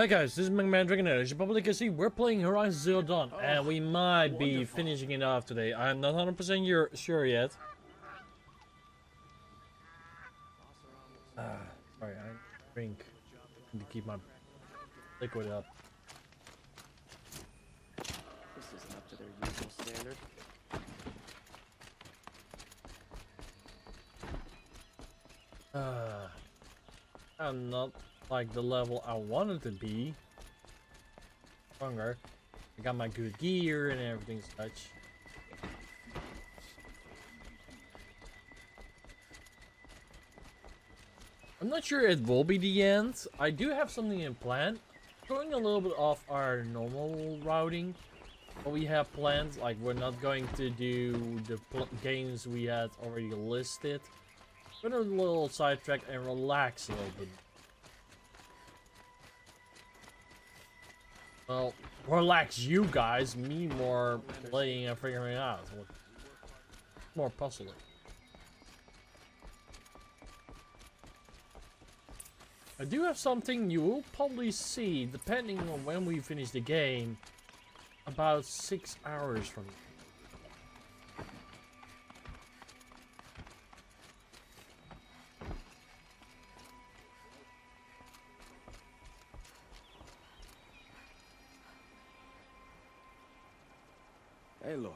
Hi guys, this is MegaDragonoid. As you probably can see, we're playing Horizon Zero Dawn, and we might be finishing it off today. I'm not 100% sure yet. Sorry, I drink to keep my liquid up. This isn't up to their usual standard. I'm not like the level I wanted to be. Stronger. I got my good gear and everything such. I'm not sure it will be the end. I do have something in plan. Going a little bit off our normal routing. What we have planned, like we're not going to do the games we had already listed. We're gonna do a little sidetrack and relax a little bit. Well, relax you guys, me more playing and figuring it out. More puzzling. I do have something you will probably see, depending on when we finish the game, about 6 hours from now. Aloy,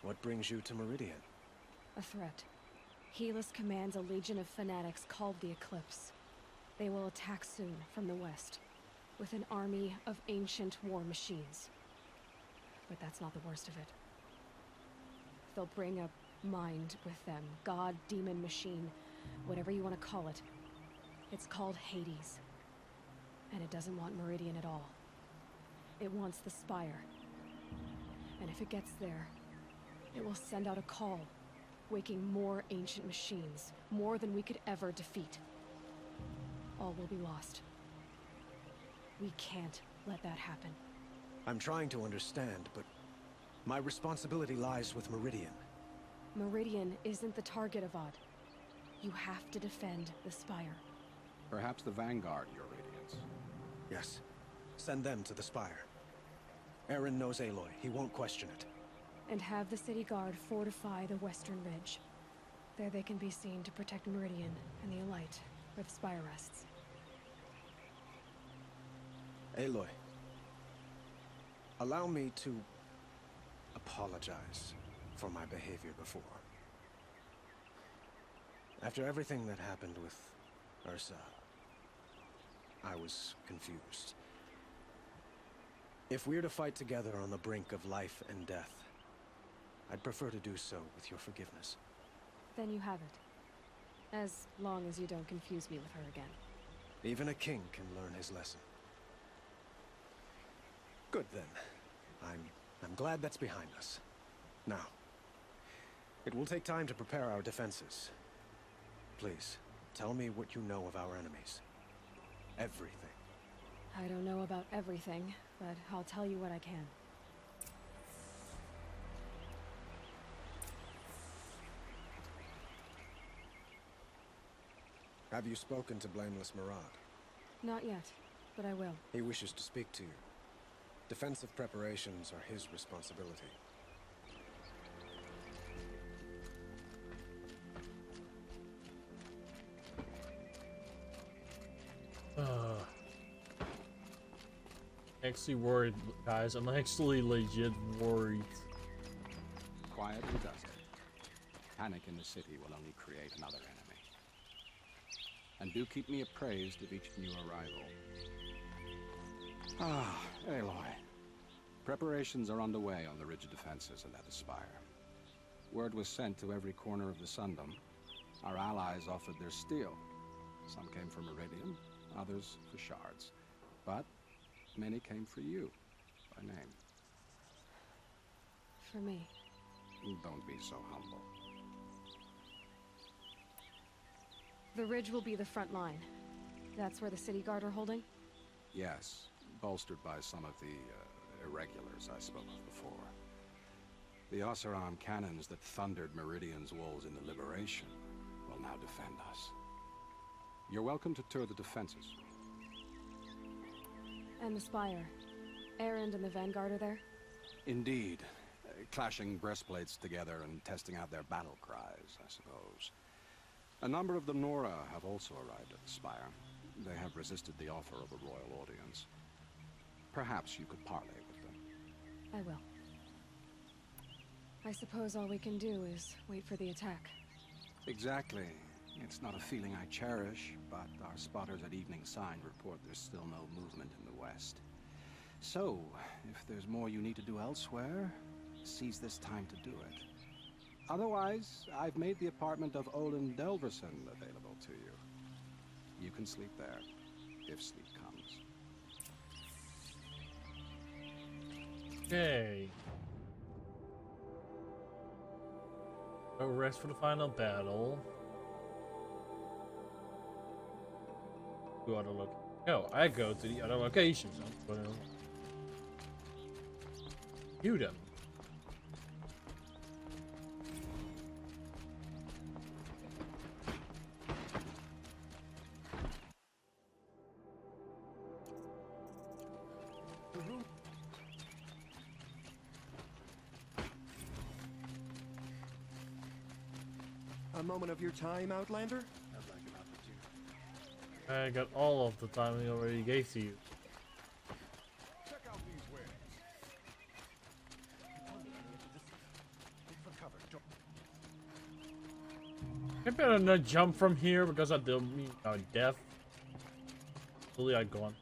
what brings you to Meridian? A threat. Helis commands a legion of fanatics called the Eclipse. They will attack soon from the west, with an army of ancient war machines. But that's not the worst of it. They'll bring a mind with them, god, demon, machine, whatever you want to call it. It's called Hades. And it doesn't want Meridian at all. It wants the Spire. And if it gets there, it will send out a call, waking more ancient machines, more than we could ever defeat. All will be lost. We can't let that happen. I'm trying to understand, but my responsibility lies with Meridian. Meridian isn't the target, Avad. You have to defend the Spire. Perhaps the Vanguard, Your Radiance. Yes. Send them to the Spire. Aaron knows Aloy. He won't question it. And have the City Guard fortify the Western Ridge. There they can be seen to protect Meridian and the Elite, where the Spire rests. Aloy, allow me to apologize for my behavior before. After everything that happened with Ursa, I was confused. If we're to fight together on the brink of life and death, I'd prefer to do so with your forgiveness. Then you have it. As long as you don't confuse me with her again. Even a king can learn his lesson. Good then. I'm glad that's behind us. Now, it will take time to prepare our defenses. Please, tell me what you know of our enemies. Everything. I don't know about everything, but I'll tell you what I can. Have you spoken to Blameless Murad? Not yet, but I will. He wishes to speak to you. Defensive preparations are his responsibility. Actually worried, guys. I'm actually legit worried. Quiet and dusty. Panic in the city will only create another enemy. And do keep me appraised of each new arrival. Ah, Aloy. Preparations are underway on the ridge defenses and at the Spire. Word was sent to every corner of the Sundom. Our allies offered their steel. Some came for Meridian, others for shards. But many came for you, by name. For me. Don't be so humble. The ridge will be the front line. That's where the City Guard are holding? Yes, bolstered by some of the irregulars I spoke of before. The Oseram cannons that thundered Meridian's walls in the Liberation will now defend us. You're welcome to tour the defenses. And the Spire. Erend and the Vanguard are there? Indeed. Clashing breastplates together and testing out their battle cries, I suppose. A number of the Nora have also arrived at the Spire. They have resisted the offer of a royal audience. Perhaps you could parley with them. I will. I suppose all we can do is wait for the attack. Exactly. It's not a feeling I cherish, but our spotters at Evening Sign report there's still no movement in the west. So, if there's more you need to do elsewhere, seize this time to do it. Otherwise, I've made the apartment of Olin Delverson available to you. You can sleep there, if sleep comes. Okay. No rest for the final battle. To other no, I go to the other locations. View them. A moment of your time, Outlander? I got all of the time he already gave to you. Check out these wares. Look for cover. I better not jump from here because I do mean death. Fully I gone.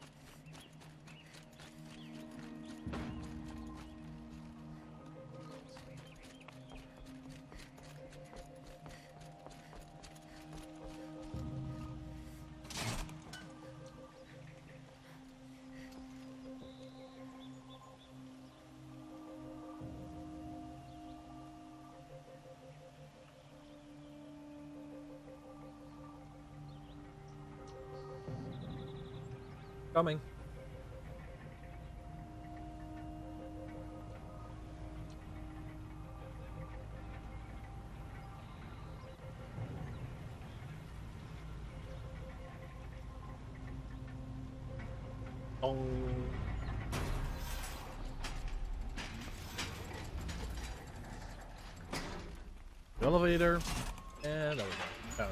Coming. Oh. Elevator. And there we go. Down.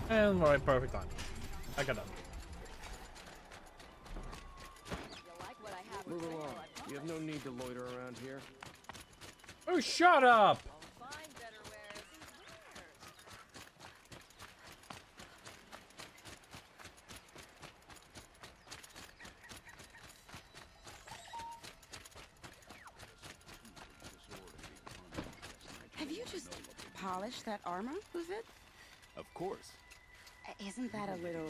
And right, perfect time. I got done. Move along. You have no need to loiter around here. Oh, shut up! Have you just polished that armor with it? Of course. Isn't that a little...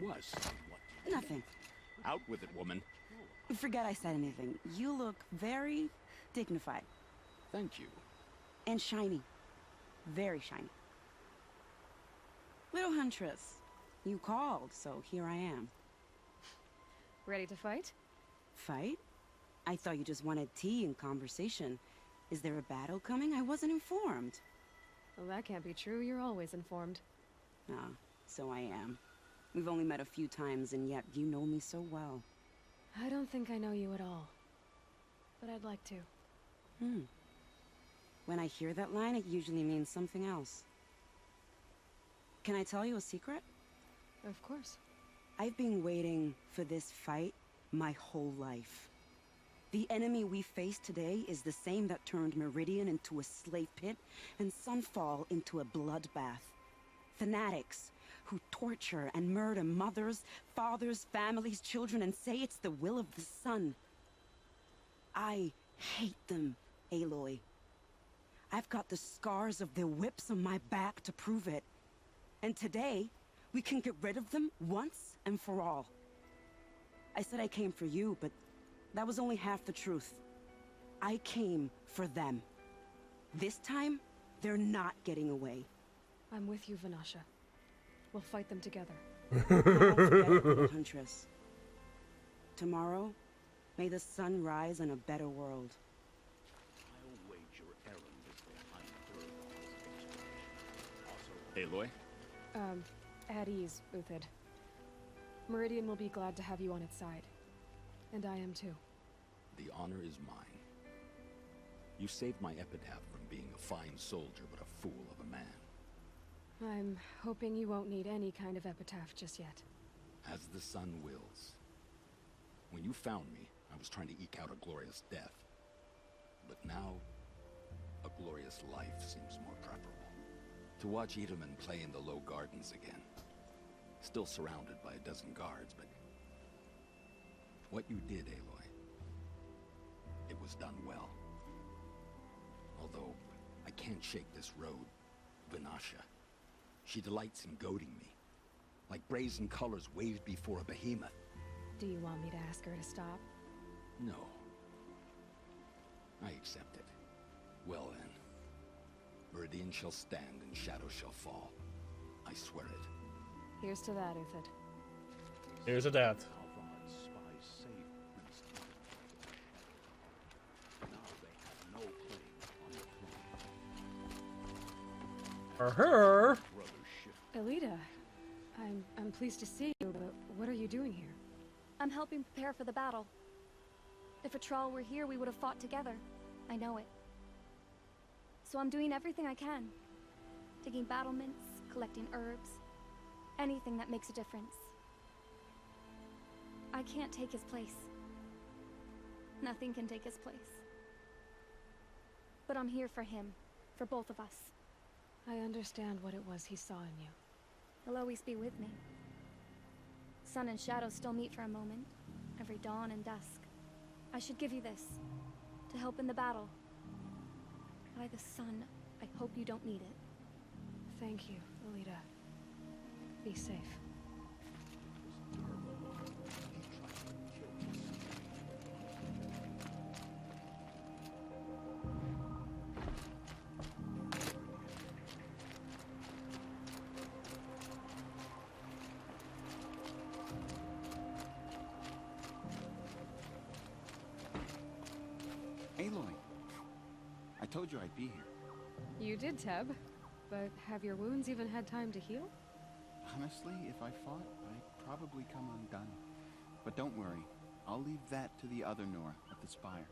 Was. Nothing. Out with it, woman. Forget I said anything. You look very dignified. Thank you. And shiny. Very shiny. Little Huntress, you called, so here I am. Ready to fight? Fight? I thought you just wanted tea and conversation. Is there a battle coming? I wasn't informed. Well, that can't be true. You're always informed. Ah, so I am. We've only met a few times, and yet you know me so well. I don't think I know you at all. But I'd like to. When I hear that line, it usually means something else. Can I tell you a secret? Of course. I've been waiting for this fight my whole life. The enemy we face today is the same that turned Meridian into a slave pit and Sunfall into a bloodbath. Fanatics who torture and murder mothers, fathers, families, children, and say it's the will of the sun. I hate them, Aloy. I've got the scars of their whips on my back to prove it. And today, We can get rid of them once and for all. I said I came for you, but that was only half the truth. I came for them. This time, they're not getting away. I'm with you, Vanasha. We'll fight them together. Don't forget it, little Huntress. Tomorrow, may the sun rise on a better world. I'll wager Aaron is behind Thurgon's exploration. Also, Aloy? At ease, Uthid. Meridian will be glad to have you on its side. And I am too. the honor is mine. You saved my epitaph from being a fine soldier, but a fool of a man. I'm hoping you won't need any kind of epitaph just yet. As the sun wills. When you found me, I was trying to eke out a glorious death. But now, a glorious life seems more preferable. To watch Edelman play in the low gardens again. Still surrounded by a dozen guards, but... what you did, Aloy, it was done well. Although, I can't shake this road, Vanasha. She delights in goading me. Like brazen colors waved before a behemoth. Do you want me to ask her to stop? No. I accept it. Well then. Meridian shall stand and shadow shall fall. I swear it. Here's to that, Uthid. Here's a that. Alphamart spies saved Prince Edward. Now they have no claim on the throne. For her. Brother shift. Elita, I'm pleased to see you, but what are you doing here? I'm helping prepare for the battle. If Atral were here, we would have fought together. I know it. So I'm doing everything I can. Digging battlements, collecting herbs. Anything that makes a difference. I can't take his place. Nothing can take his place. But I'm here for him. For both of us. I understand what it was he saw in you. He'll always be with me. Sun and shadow still meet for a moment. Every dawn and dusk. I should give you this. To help in the battle. By the sun, I hope you don't need it. Thank you, Elita. Be safe. Aloy, I told you I'd be here. You did, Teb. But have your wounds even had time to heal? Honestly, if I fought, I'd probably come undone. But don't worry, I'll leave that to the other Nora at the Spire.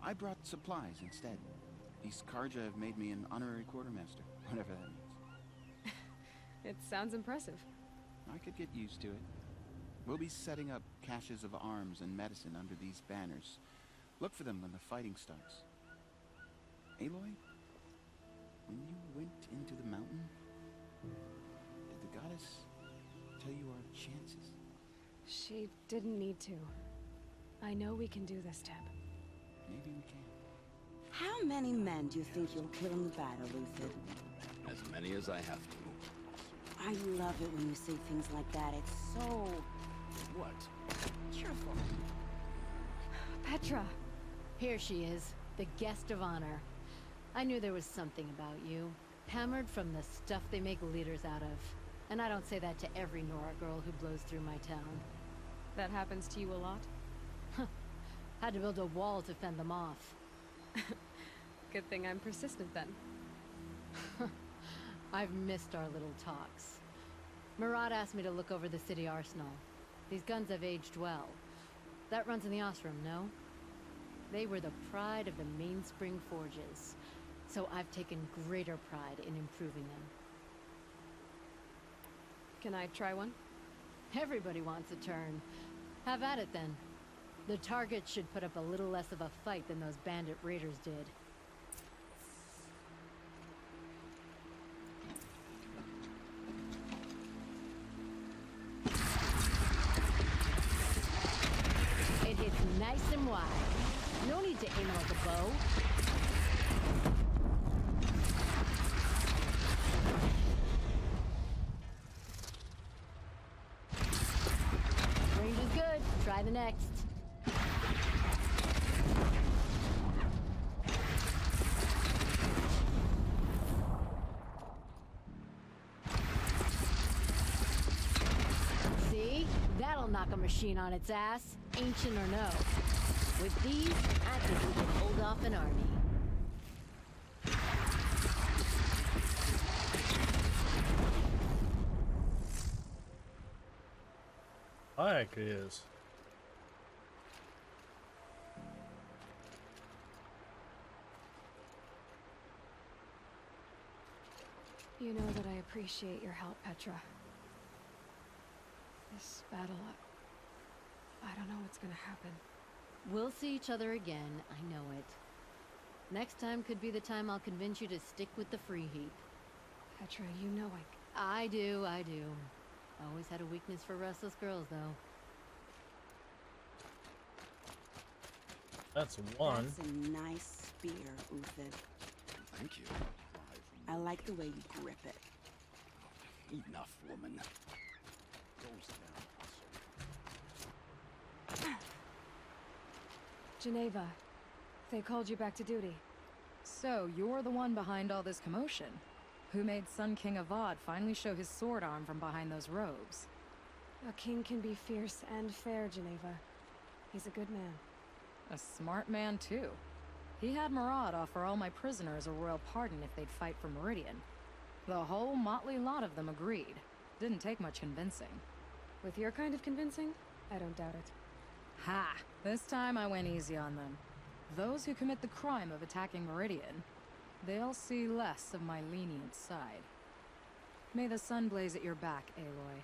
I brought supplies instead. These Karja have made me an honorary quartermaster, whatever that means. It sounds impressive. I could get used to it. We'll be setting up caches of arms and medicine under these banners. Look for them when the fighting starts. Aloy, when you went into the mountain, did the goddess tell you our chances? She didn't need to. I know we can do this, Teb. Maybe we can. How many men do you think you'll kill in the battle, Uthid? As many as I have to. I love it when you say things like that. It's so... What? cheerful. Petra! Here she is, the guest of honor. I knew there was something about you. Hammered from the stuff they make leaders out of. And I don't say that to every Nora girl who blows through my town. That happens to you a lot? Had to build a wall to fend them off. Good thing I'm persistent then. I've missed our little talks. Murad asked me to look over the city arsenal. These guns have aged well. That runs in the Osram, no? They were the pride of the Mainspring Forges. So I've taken greater pride in improving them. Can I try one? Everybody wants a turn. Have at it then. The target should put up a little less of a fight than those bandit raiders did. It hits nice and wide. No need to aim it like a bow. Try the next. See? That'll knock a machine on its ass, ancient or no. With these, I think we can hold off an army. Heck it is. You know that I appreciate your help, Petra. This battle, I don't know what's gonna happen. We'll see each other again, I know it. Next time could be the time I'll convince you to stick with the free heap. Petra, you know I do. Always had a weakness for restless girls, though. That's one. That's a nice spear, Uthid. Thank you. I like the way you grip it. Enough, woman. Geneva, they called you back to duty. So, you're the one behind all this commotion? Who made Sun King Avad finally show his sword arm from behind those robes? A king can be fierce and fair, Geneva. He's a good man. A smart man, too. He had Murad offer all my prisoners a royal pardon if they'd fight for Meridian. The whole motley lot of them agreed. Didn't take much convincing. With your kind of convincing, I don't doubt it. Ha! This time I went easy on them. Those who commit the crime of attacking Meridian, they'll see less of my lenient side. May the sun blaze at your back, Aloy.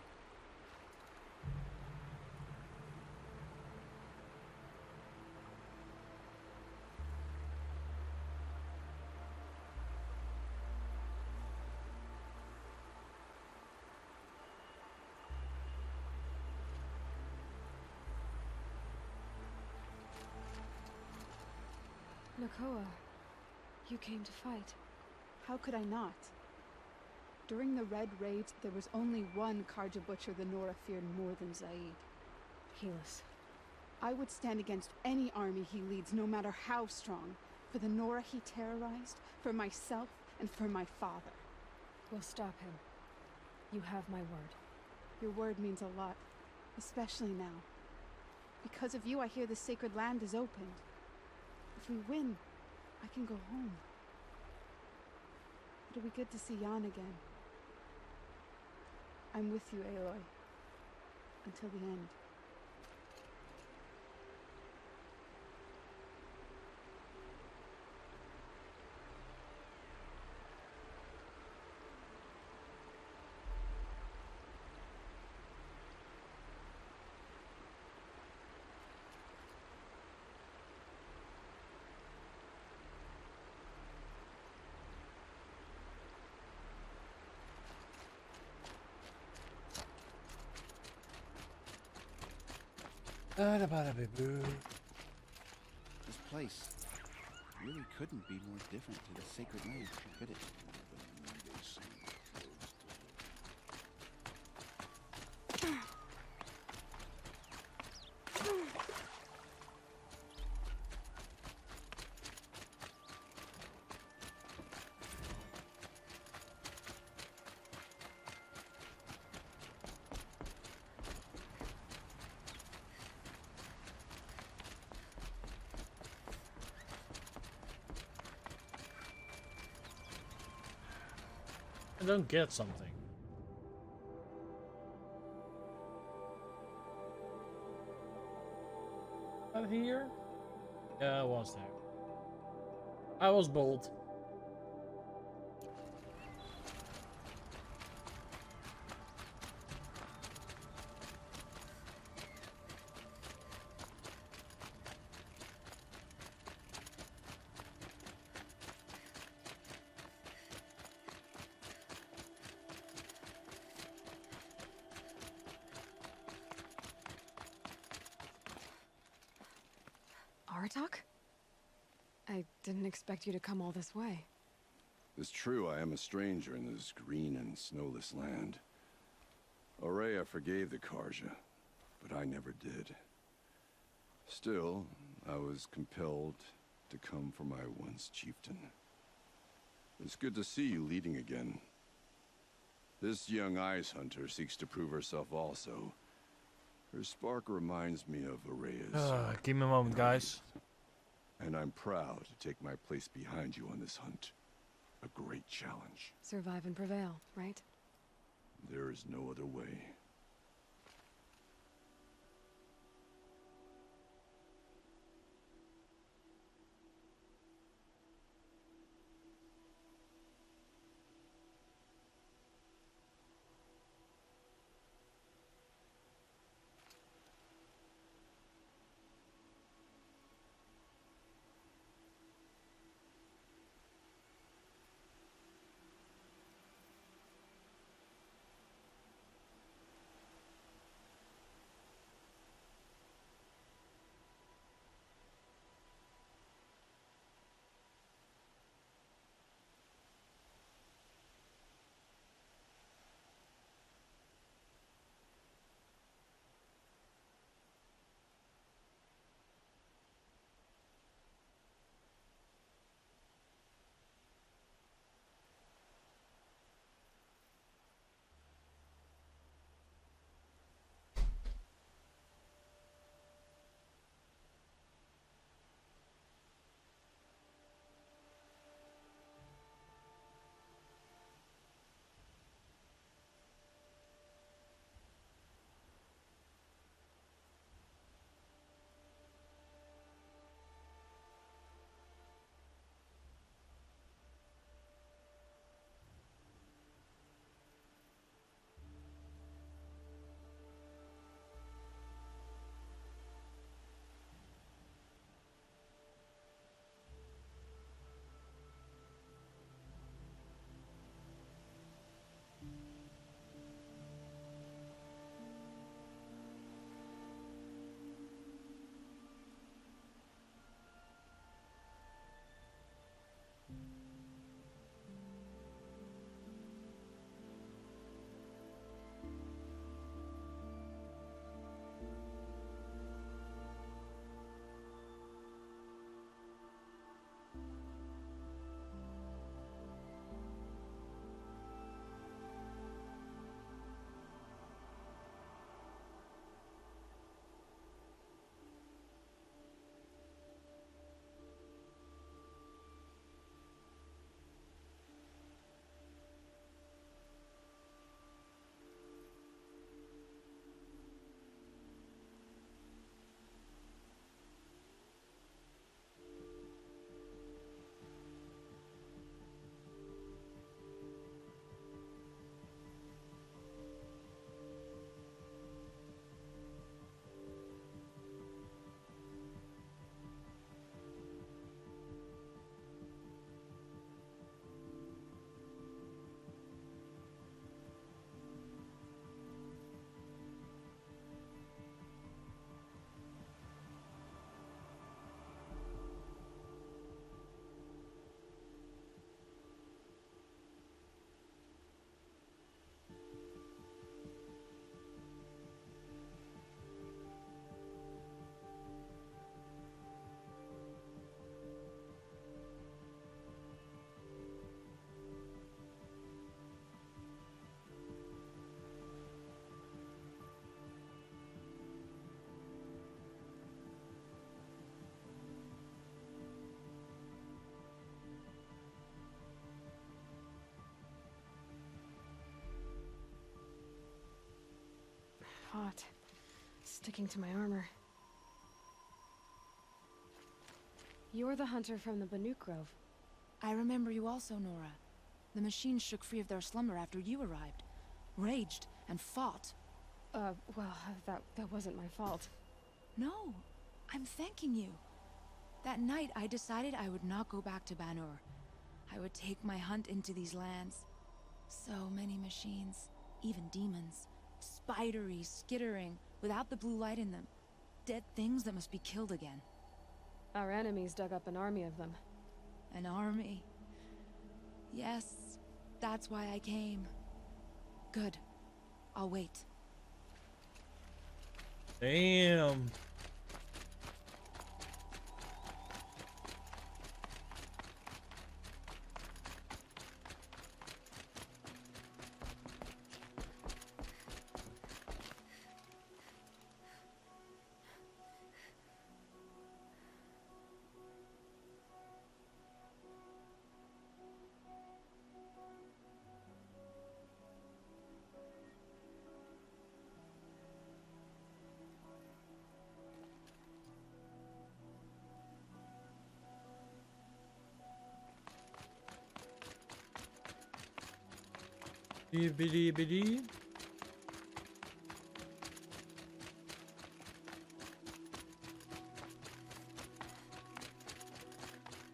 Nakoa, you came to fight. How could I not? During the Red Raids, there was only one Karja Butcher the Nora feared more than Zaid. Helis. I would stand against any army he leads, no matter how strong. For the Nora he terrorized, for myself, and for my father. We'll stop him. You have my word. Your word means a lot, especially now. Because of you, I hear the sacred land is opened. If we win, I can go home. It'll be good to see Jan again. I'm with you, Aloy. Until the end. This place really couldn't be more different to the sacred land, could it? I don't get something. Out here? Yeah, I was there. I was bold. Aratak? I didn't expect you to come all this way. It's true, I am a stranger in this green and snowless land. Aurea forgave the Karja, but I never did. Still, I was compelled to come for my once chieftain. It's good to see you leading again. This young ice hunter seeks to prove herself also. Her spark reminds me of Araya's. Give me a moment, guys. And I'm proud to take my place behind you on this hunt. A great challenge. Survive and prevail, right? There is no other way. Hot. Sticking to my armor. You're the hunter from the Banuk Grove. I remember you also, Nora. The machines shook free of their slumber after you arrived. Raged and fought. Well, that wasn't my fault. No, I'm thanking you. That night, I decided I would not go back to Banur. I would take my hunt into these lands. So many machines, even demons. Spidery, skittering, without the blue light in them. Dead things that must be killed again. Our enemies dug up an army of them. An army? Yes, that's why I came. Good. I'll wait. Damn. Bibbidi.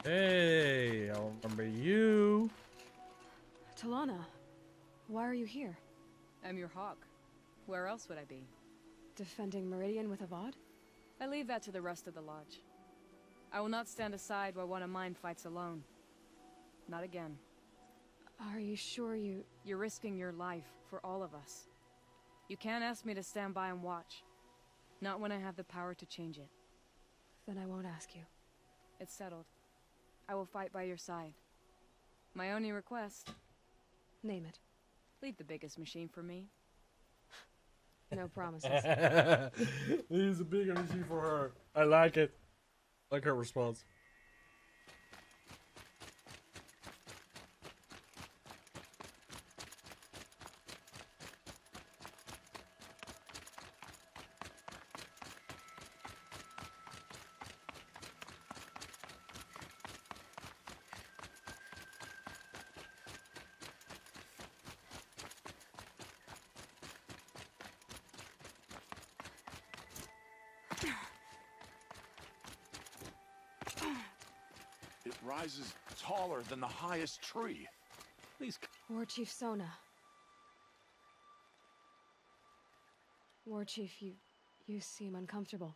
Hey, I remember you. Talana, why are you here? I'm your hawk. Where else would I be? Defending Meridian with Avad? I leave that to the rest of the lodge. I will not stand aside while one of mine fights alone. Not again. Are you sure you... You're risking your life for all of us. You can't ask me to stand by and watch. Not when I have the power to change it. Then I won't ask you. It's settled. I will fight by your side. My only request... Name it. Leave the biggest machine for me. No promises. He's a big energy for her. I like it. Like her response. It rises taller than the highest tree. These... War Chief Sona. War Chief, you seem uncomfortable.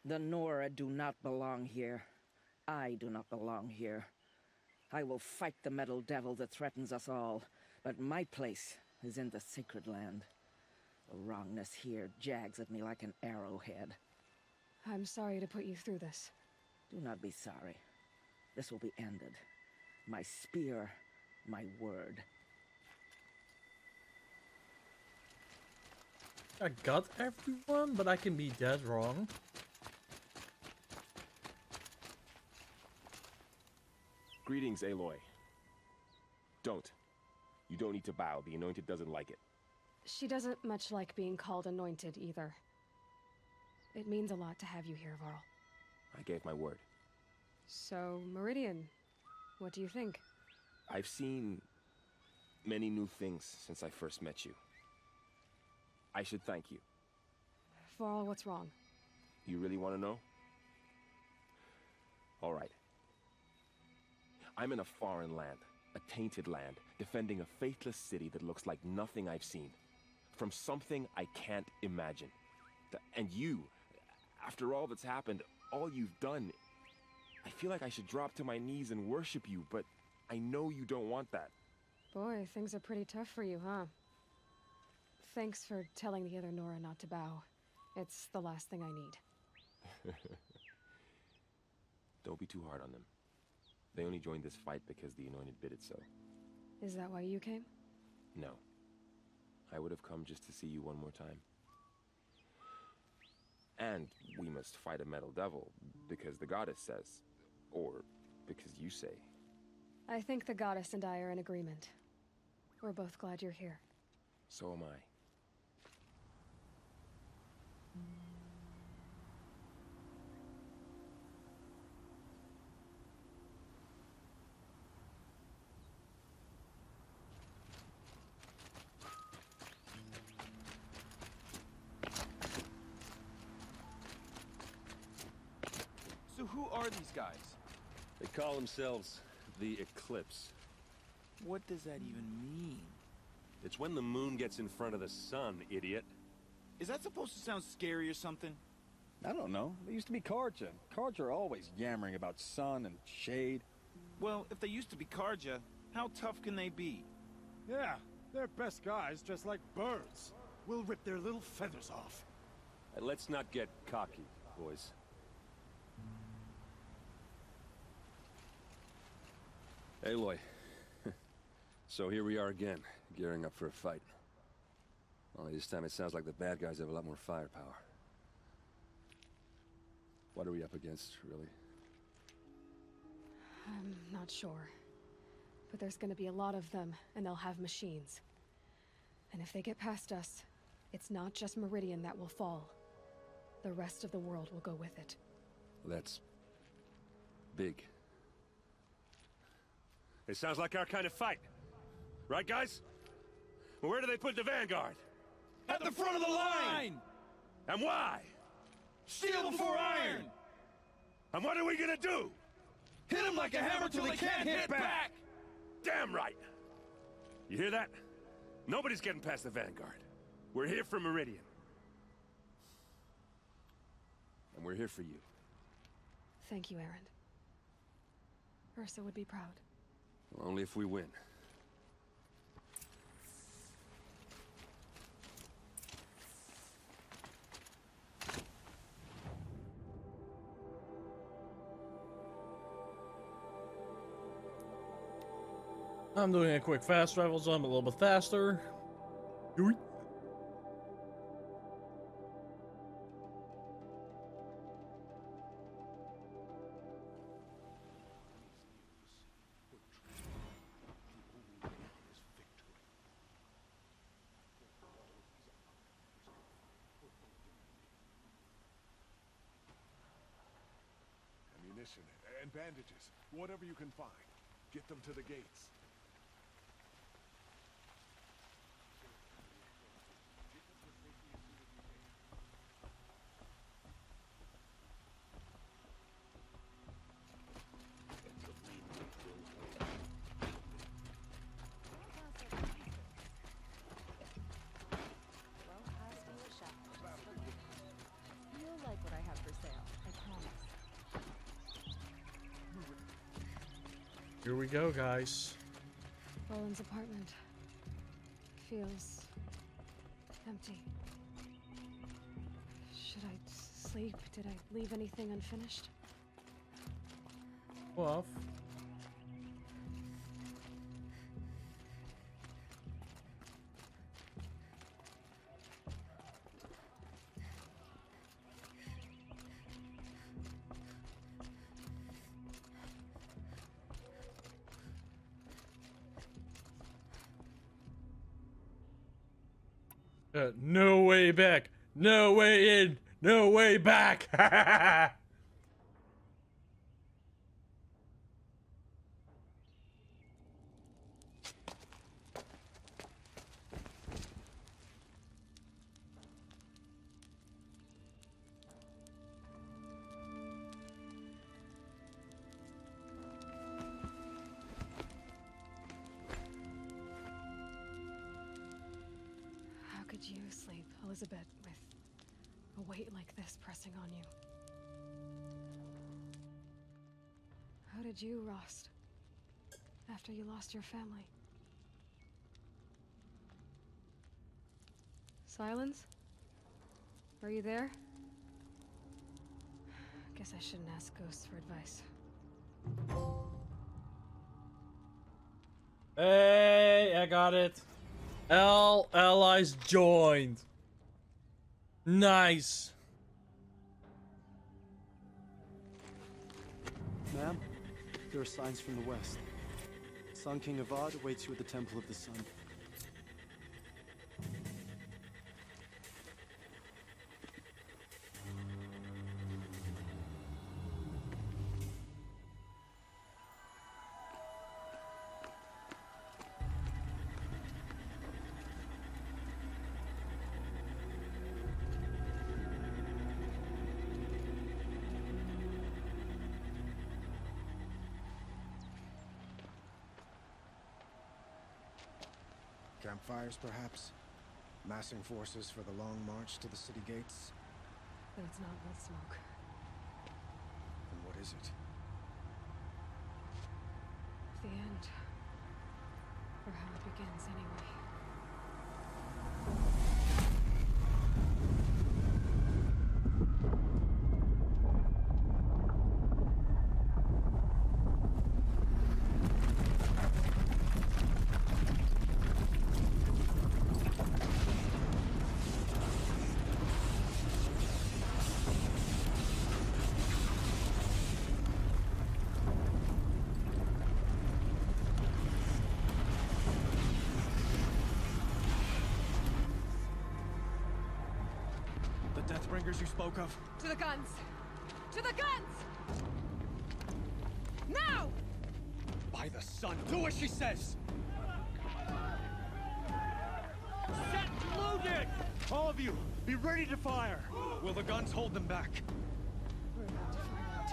The Nora do not belong here. I do not belong here. I will fight the metal devil that threatens us all, but my place is in the sacred land. The wrongness here jags at me like an arrowhead. I'm sorry to put you through this. Do not be sorry. This will be ended. My spear, my word. I got everyone, but I can be dead wrong. Greetings, Aloy. Don't. You don't need to bow. The Anointed doesn't like it. She doesn't much like being called anointed either. It means a lot to have you here, Varl. I gave my word. So, Meridian, what do you think? I've seen many new things since I first met you. I should thank you. Varl, what's wrong? You really want to know? All right. I'm in a foreign land, a tainted land, defending a faithless city that looks like nothing I've seen. From something I can't imagine. And you, after all that's happened, all you've done, I feel like I should drop to my knees and worship you, but I know you don't want that. Boy, things are pretty tough for you, huh? Thanks for telling the other Nora not to bow. It's the last thing I need. Don't be too hard on them. They only joined this fight because the Anointed bid it so. Is that why you came? No. I would have come just to see you one more time. And we must fight a metal devil, because the goddess says. Or because you say. I think the goddess and I are in agreement. We're both glad you're here. So am I. So who are these guys? They call themselves the Eclipse. What does that even mean? It's when the moon gets in front of the sun, idiot. Is that supposed to sound scary or something? I don't know. They used to be Karja. Karja are always yammering about sun and shade. Well, if they used to be Karja, how tough can they be? Yeah, they're best guys dressed like birds. We'll rip their little feathers off. And let's not get cocky, boys. Aloy. So here we are again, gearing up for a fight. Only this time it sounds like the bad guys have a lot more firepower. What are we up against, really? I'm not sure. But there's gonna be a lot of them, and they'll have machines. And if they get past us, it's not just Meridian that will fall. The rest of the world will go with it. That's big. It sounds like our kind of fight. Right, guys? Where do they put the Vanguard? At the front of the line! And why? Steel before iron! And what are we gonna do? Hit him like a hammer till he can't hit back! Damn right! You hear that? Nobody's getting past the Vanguard. We're here for Meridian. And we're here for you. Thank you, Erend. Ursa would be proud. Well, only if we win. I'm doing a quick fast travel, so I'm a little bit faster. Yoink. Ammunition and bandages, whatever you can find. Get them to the gates. You'll like what I have for sale, I promise. Here we go, guys. Roland's apartment feels empty. Should I sleep? Did I leave anything unfinished? Well, no way back, no way in, no way back. How could you sleep, Elizabeth, with a weight like this pressing on you? How did you, Rost, after you lost your family? Silence? Are you there? Guess I shouldn't ask ghosts for advice. Hey, I got it. All allies joined. Nice. Ma'am, there are signs from the west. Sun King Avad awaits you at the Temple of the Sun. Campfires, perhaps? Massing forces for the long march to the city gates? But it's not blood smoke. Then what is it? The end. Or how it begins, anyway. Deathbringers you spoke of? To the guns! To the guns! Now! By the sun, do as she says! Loaded! All of you, be ready to fire. Will the guns hold them back? We're about to find out.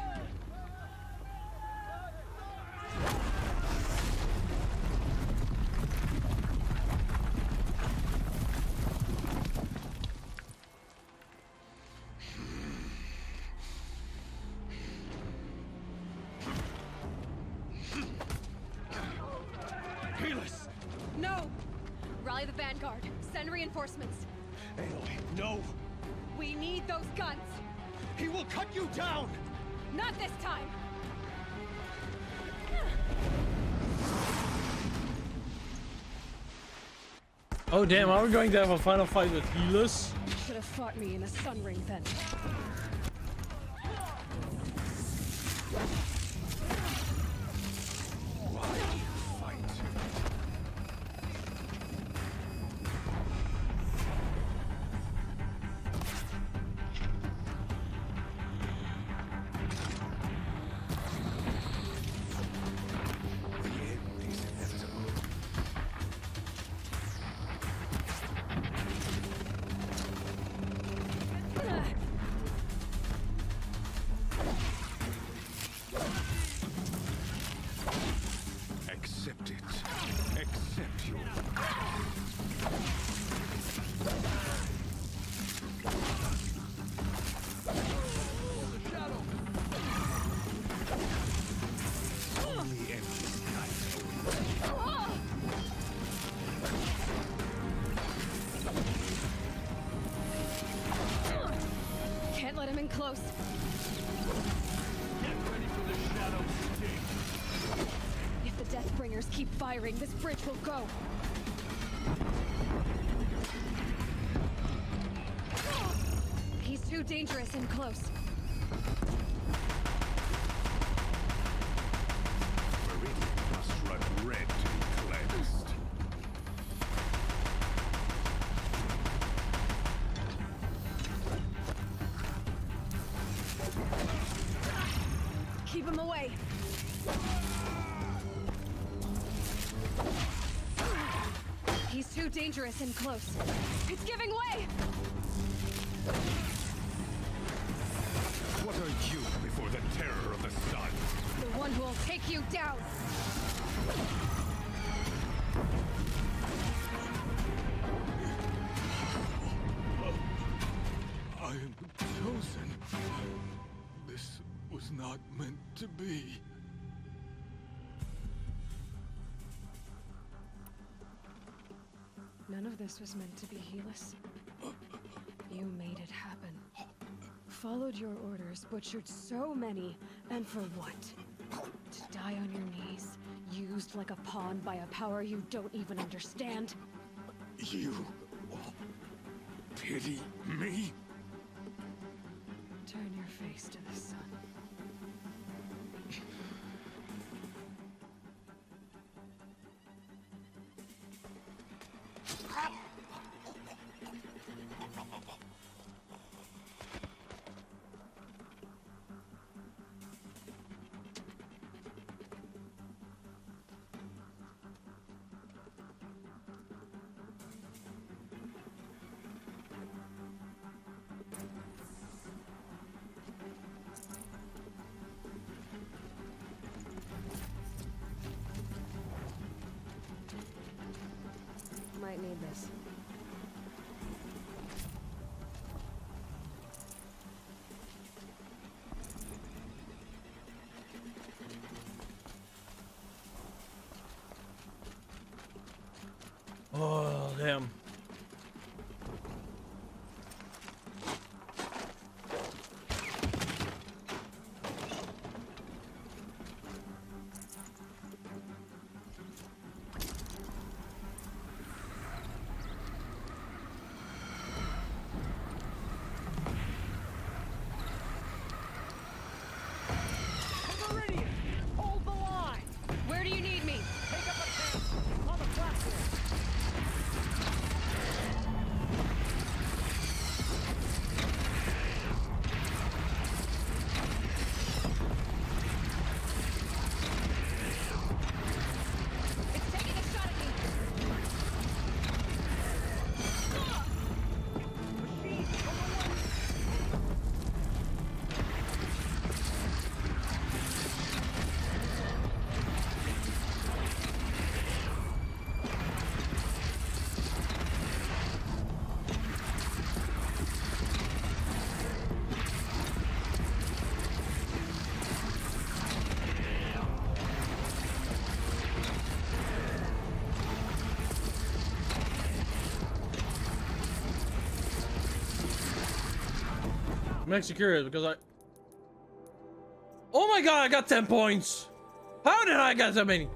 Helis! No! Rally the vanguard. Send reinforcements. Aloy, no! We need those guns! He will cut you down! Not this time! Oh damn, are we going to have a final fight with Helis? Should have fought me in a sun ring then. Accept it. Accept your... Only endless night. Can't let him in close. Get ready for the shadow sting. If the Deathbringers keep firing, this bridge will go. He's too dangerous in close. Meridian must run red to be cleansed. Keep him away. He's too dangerous and close. It's giving way! What are you before the terror of the sun? The one who will take you down! I am chosen. This was not meant to be. None of this was meant to be, Helis. You made it happen. Followed your orders, butchered so many, and for what? To die on your knees, used like a pawn by a power you don't even understand? You pity me? Turn your face to the sun. Might need this. Oh damn. Meridian! Hold the line! Where do you need me? Take up a tent on the platform! I'm actually curious because I... Oh my god, I got 10 points! How did I get so many?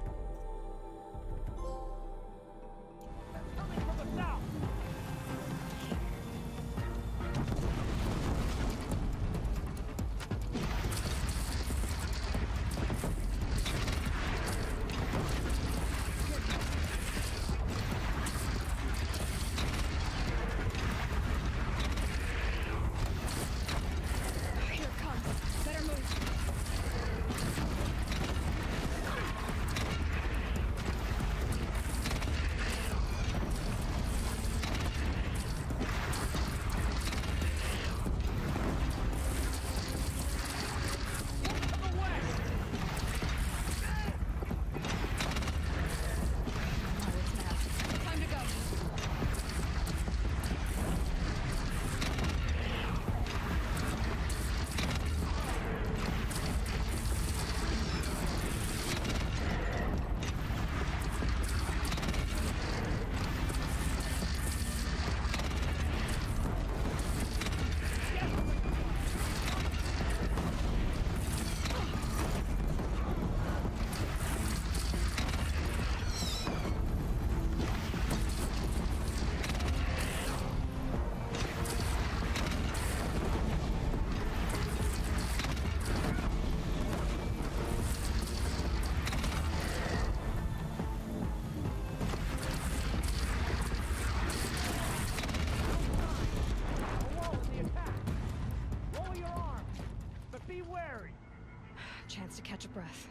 Chance to catch a breath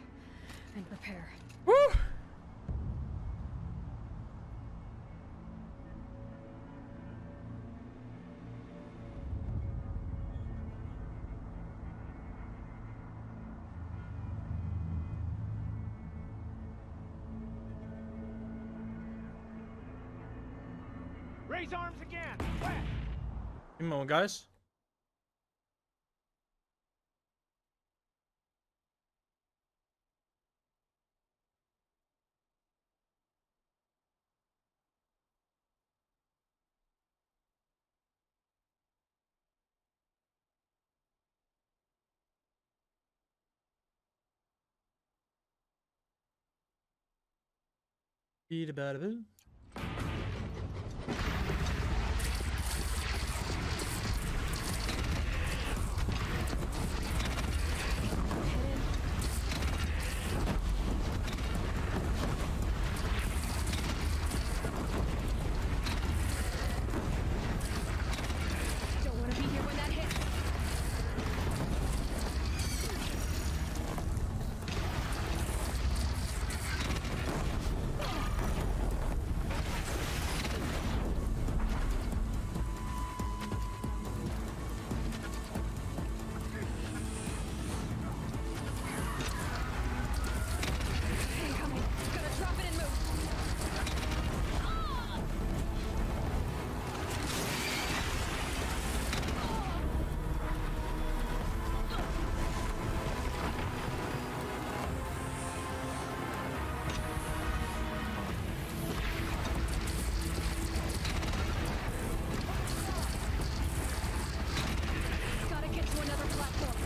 and prepare. Woo! Raise arms again. West. Come on, guys. Beat about a boo. Don't want to be here when that hits. Incoming. Gonna drop it and move. Gotta get to another platform.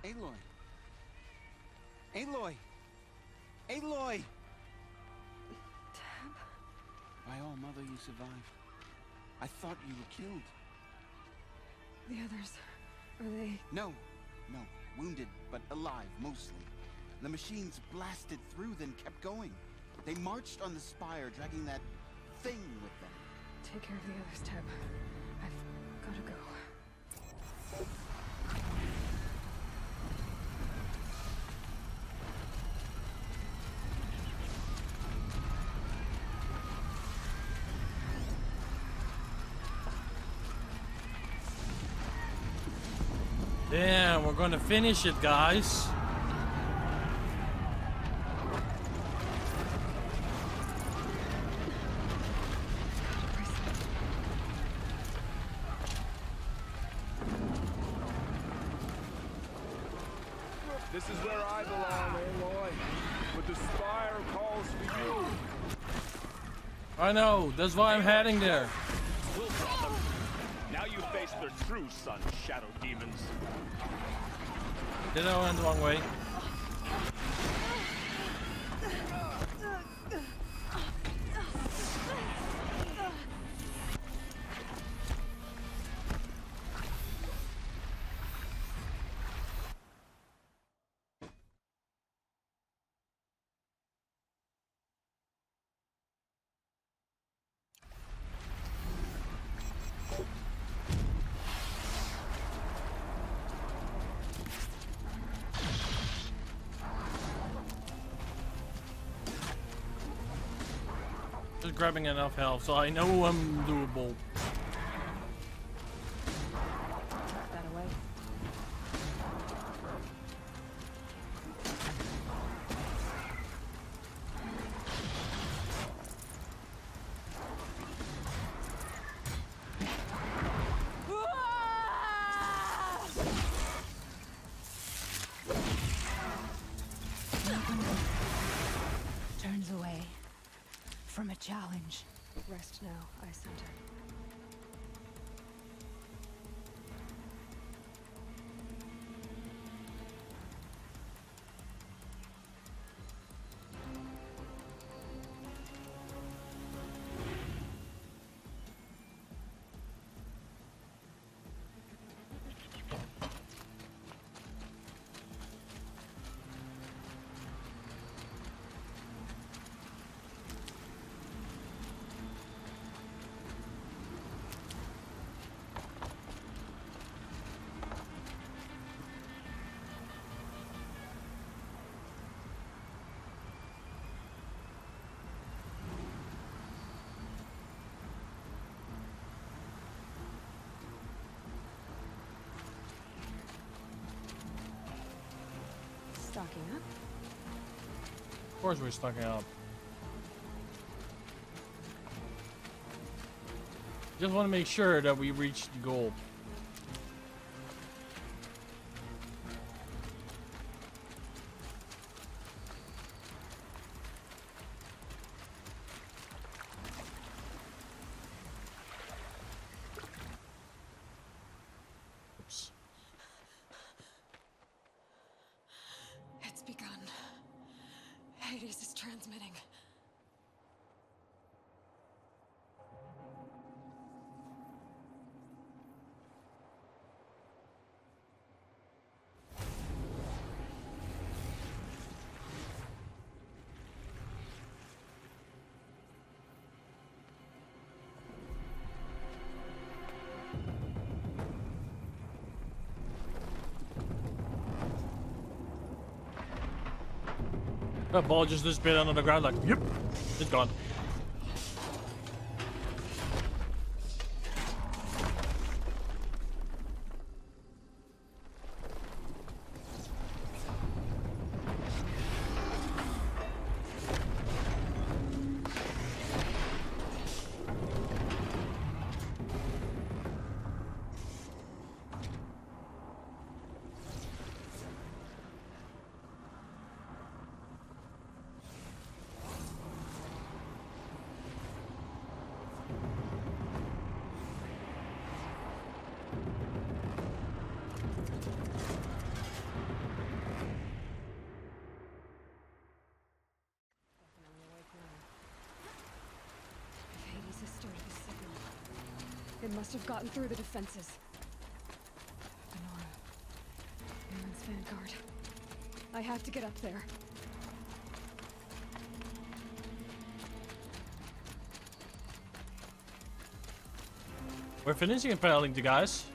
Aloy! Aloy! Aloy! Tab? By all mother, you survived. I thought you were killed. The others, are they... No. Wounded, but alive, mostly. The machines blasted through, then kept going. They marched on the spire, dragging that thing with them. Take care of the others, Tab. I've gotta go. Damn, we're gonna finish it, guys. This is where I belong, Aloy. But the spire calls for you. I know, that's why I'm heading there. We'll drop them. Now you face their true son, shadow demons. Did I went the wrong way? Just grabbing enough health, so I know I'm doable. Tuck that away. Turns away from a challenge. Rest now, Ice Hunter. Stocking up. Of course we're stocking up. Just want to make sure that we reach the goal. Oops. It's begun. Hades is transmitting. That ball just disappeared under the ground like, yep, it's gone. It must have gotten through the defenses. Benora. Aaron's vanguard. I have to get up there. We're finishing apparently, you guys.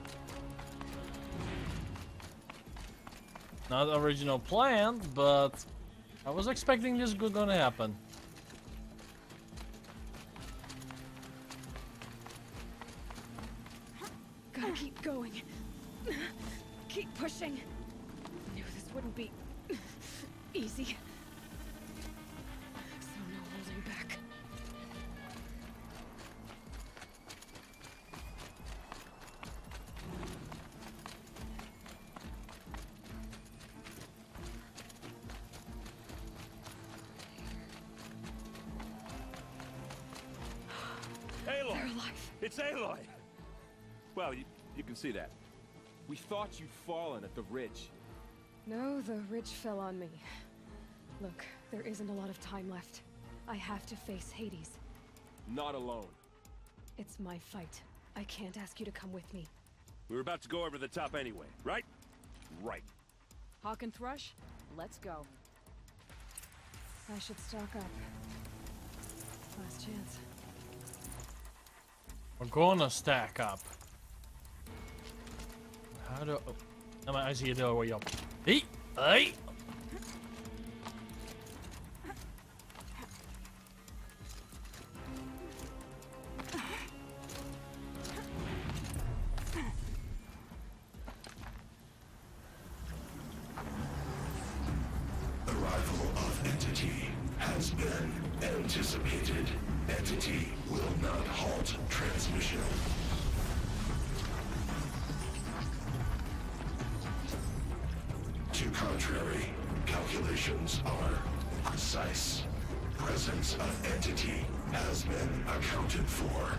Not the original plan, but I was expecting this was gonna happen. Gotta keep going. Keep pushing. Knew this wouldn't be easy. So no holding back. Aloy! They're alive. It's Aloy! Well, you can see that. We thought you'd fallen at the ridge. No, the ridge fell on me. Look, there isn't a lot of time left. I have to face Hades. Not alone. It's my fight. I can't ask you to come with me. We were about to go over the top anyway, right? Right. Hawk and Thrush, let's go. I should stock up. Last chance. We're gonna stack up. How do... Oh, I see the way up. Hey! Hey! Arrival of Entity has been anticipated. Entity will not halt transmission. To contrary, calculations are precise. Presence of Entity has been accounted for.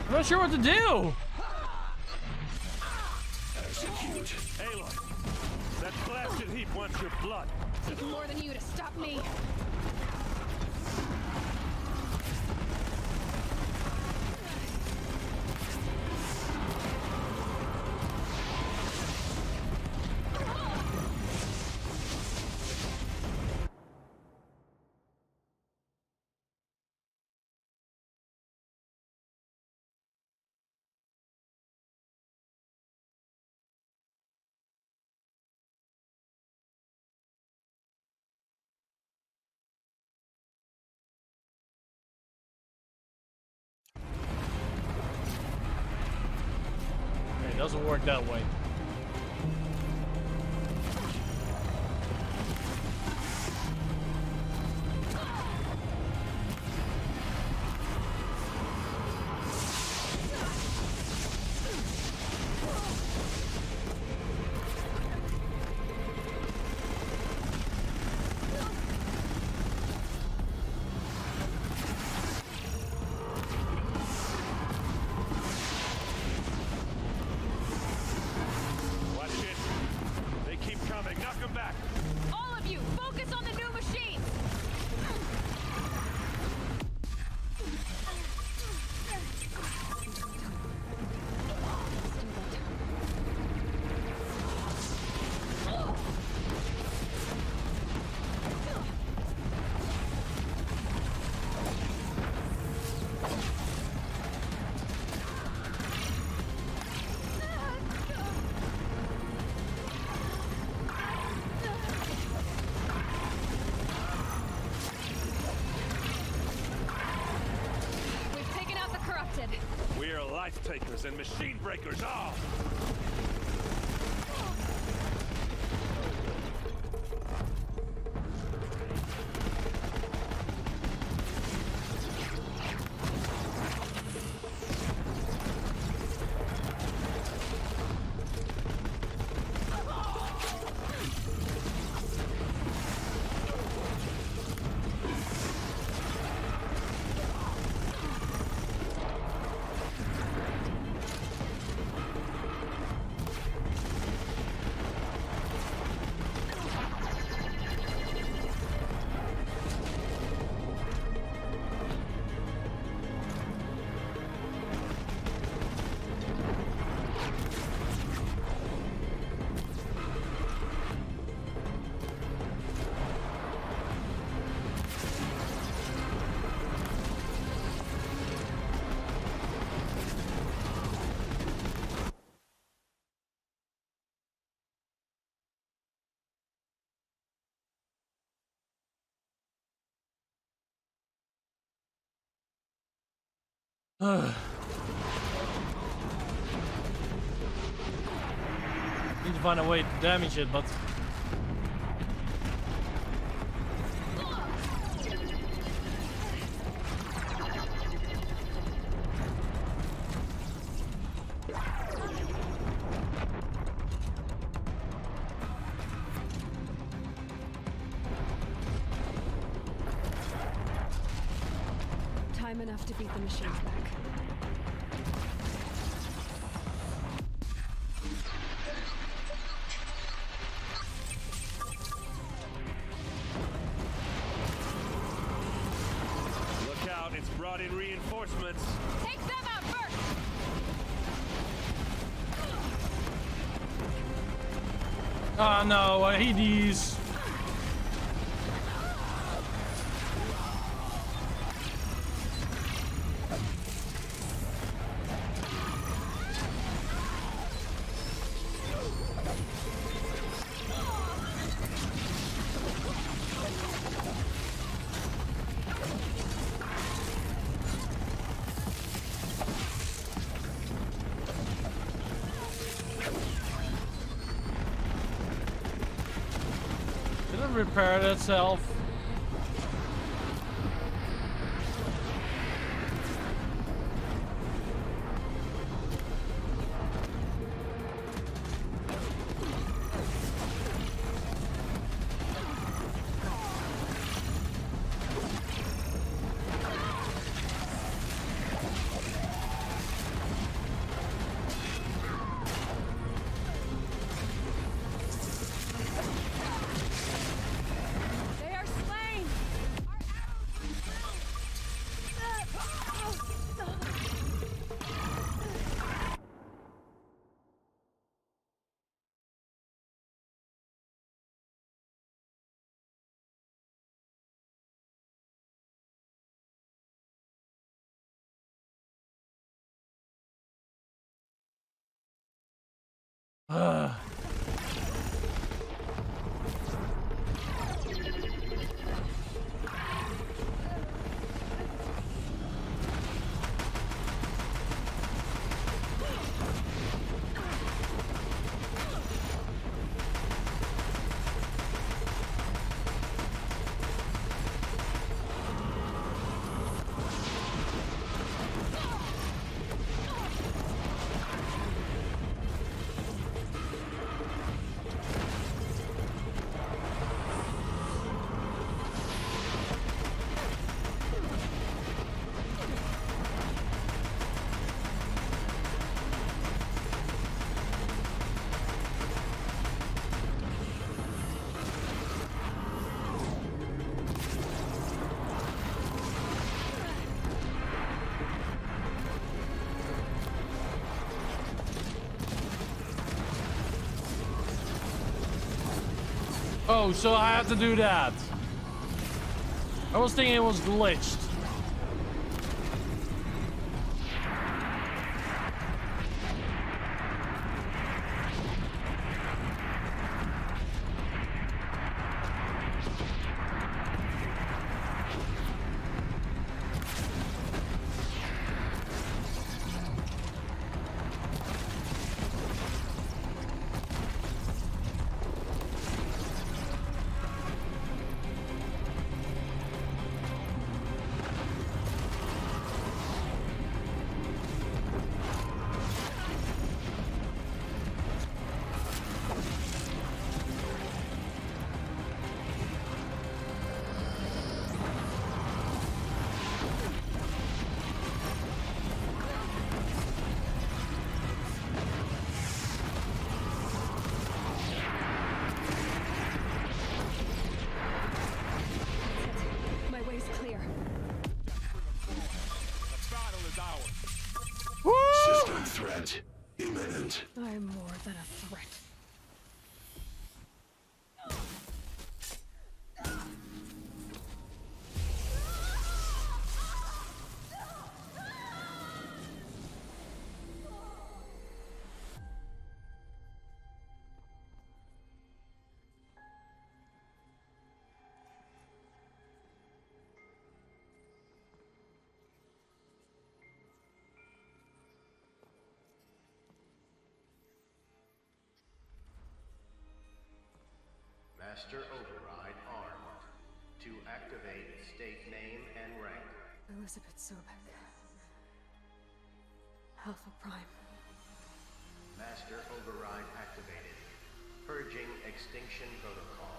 I'm not sure what to do. Execute. Aloy, that blasted heap wants your blood. Take more than you to stop me. doesn't work that way. We're life takers and machine breakers all! Need to find a way to damage it, but time enough to beat the machines back. Look out, it's brought in reinforcements. Take them out first! oh no, I hate these. Did it repair itself? They are slain! Oh, so I have to do that. I was thinking it was glitched. System threat imminent. I'm more than a threat. Master Override armed. To activate, state name and rank. Elizabeth Sobek. Alpha Prime. Master Override activated. Purging extinction protocol.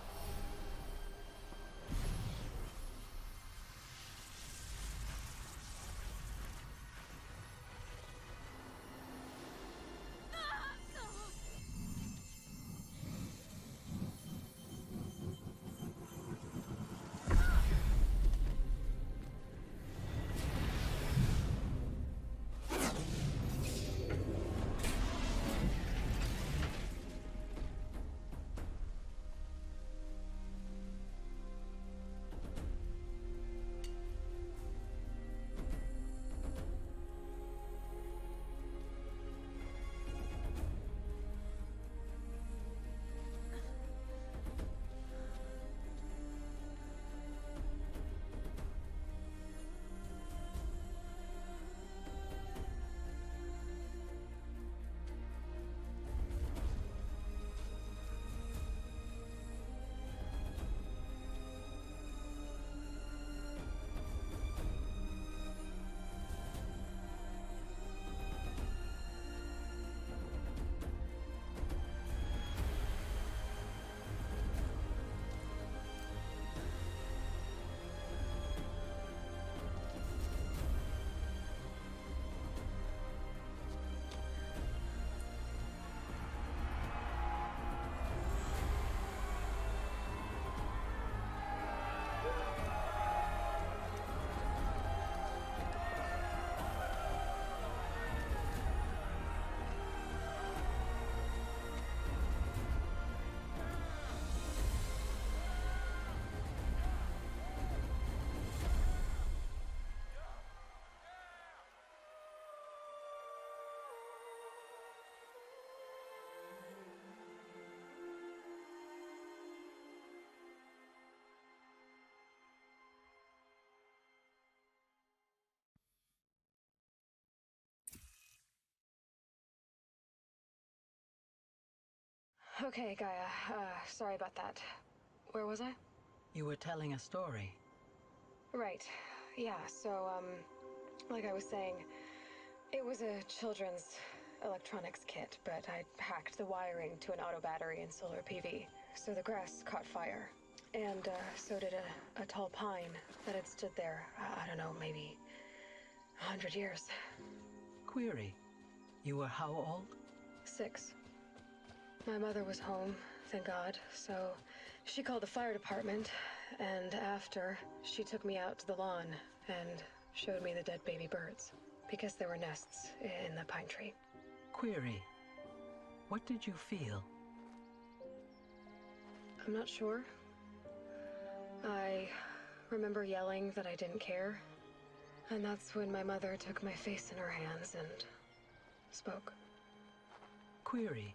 Okay, Gaia. Sorry about that. Where was I? You were telling a story. Right. Yeah, so, like I was saying, it was a children's electronics kit, but I hacked the wiring to an auto battery and solar PV. So the grass caught fire. And, so did a tall pine that had stood there, I don't know, maybe 100 years. Query. You were how old? 6. My mother was home, thank God, so she called the fire department, and after, she took me out to the lawn and showed me the dead baby birds, because there were nests in the pine tree. Query. What did you feel? I'm not sure. I remember yelling that I didn't care. And that's when my mother took my face in her hands and spoke. Query.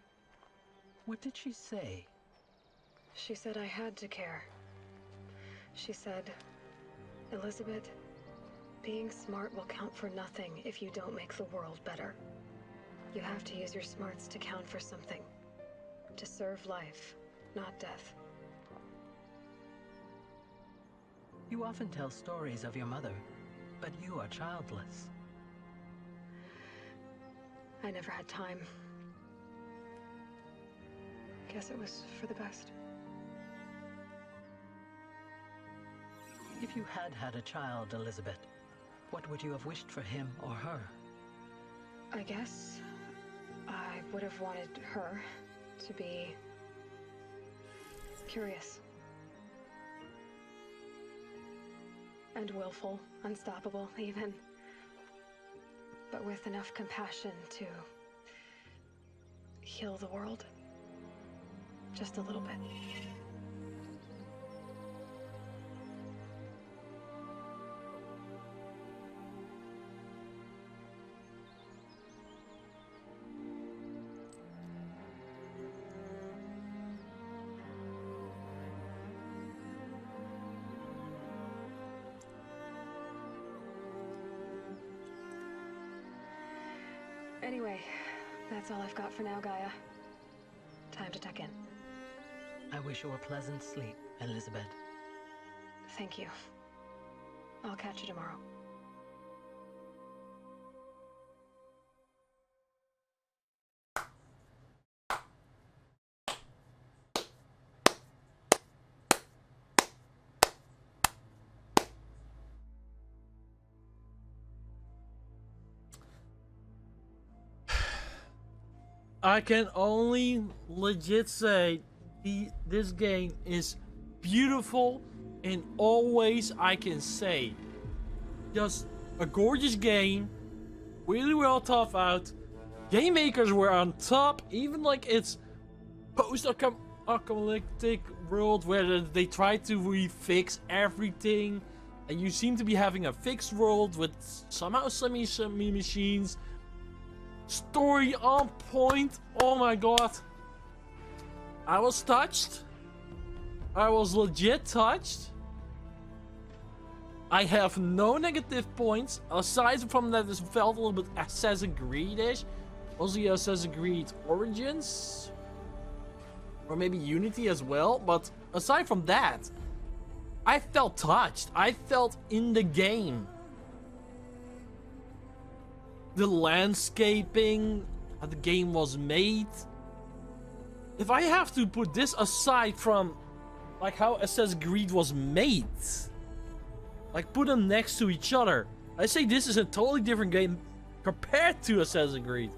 What did she say? She said I had to care. She said, Elizabeth, being smart will count for nothing if you don't make the world better. You have to use your smarts to count for something. To serve life, not death. You often tell stories of your mother, but you are childless. I never had time. Guess it was for the best. If you had had a child, Elizabeth, what would you have wished for him or her? I guess I would have wanted her to be curious. And willful, unstoppable even. But with enough compassion to heal the world. Just a little bit. Anyway, that's all I've got for now, Gaia. Time to tuck in. I wish you a pleasant sleep, Elizabeth. Thank you. I'll catch you tomorrow. I can only legit say this game is beautiful in all ways I can say. Just a gorgeous game, really well thought out. Game makers were on top, even like its post-apocalyptic world where they tried to refix everything, and you seem to be having a fixed world with somehow semi machines. Story on point. Oh my god. I was touched. I was legit touched. I have no negative points. Aside from that, this felt a little bit Assassin's Creed-ish. Also the Assassin's Creed Origins. Or maybe Unity as well. But aside from that, I felt touched. I felt in the game. The landscaping, how the game was made. If I have to put this aside from like how Assassin's Creed was made, like put them next to each other, I say this is a totally different game compared to Assassin's Creed.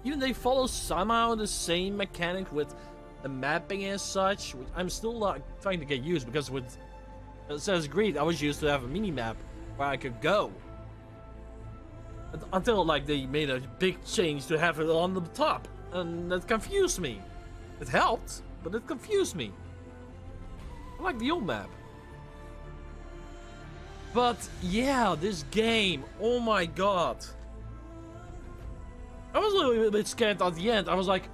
Even they follow somehow the same mechanic with the mapping and such, which I'm still not trying to get used, because with Assassin's Creed I was used to have a mini map where I could go. Until like they made a big change to have it on the top, and that confused me. It helped, but it confused me. I like the old map. But yeah, this game, oh my god. I was a little bit scared at the end. I was like,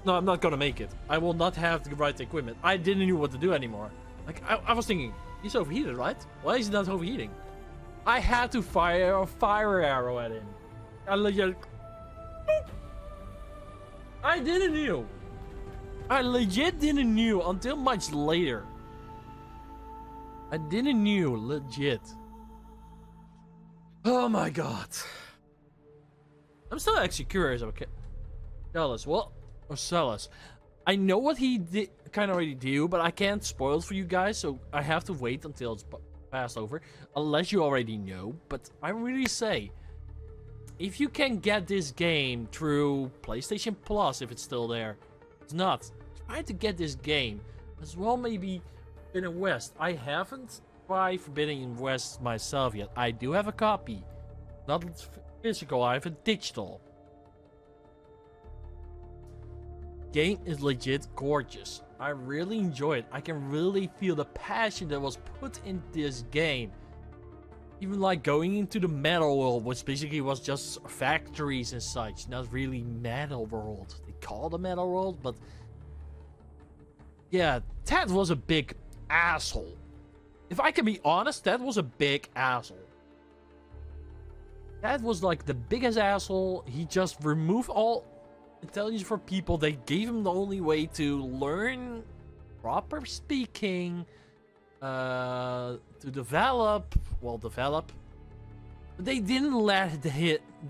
no, I'm not gonna make it. I will not have the right equipment. I didn't know what to do anymore. Like, I was thinking, he's overheated, right? Why is he not overheating? I had to fire a fire arrow at him. I didn't know. I legit didn't know until much later. I didn't know, legit. Oh my god. I'm still actually curious. Okay, Celes, what? Or Celes? I know what he did, kind of already do, but I can't spoil it for you guys, so I have to wait until it's passed over, unless you already know. But I really say, if you can get this game through PlayStation Plus, if it's still there, it's not. Try to get this game as well. Maybe Forbidden West. I haven't tried Forbidden West myself yet. I do have a copy, not physical. I have a digital. Game is legit gorgeous. I really enjoy it. I can really feel the passion that was put in this game. Even like going into the metal world, which basically was just factories and such, not really metal world. They call it the metal world, but yeah, that was a big asshole. If I can be honest, that was a big asshole. That was like the biggest asshole. He just removed all intelligence for people. They gave him the only way to learn proper speaking, to develop. But they didn't let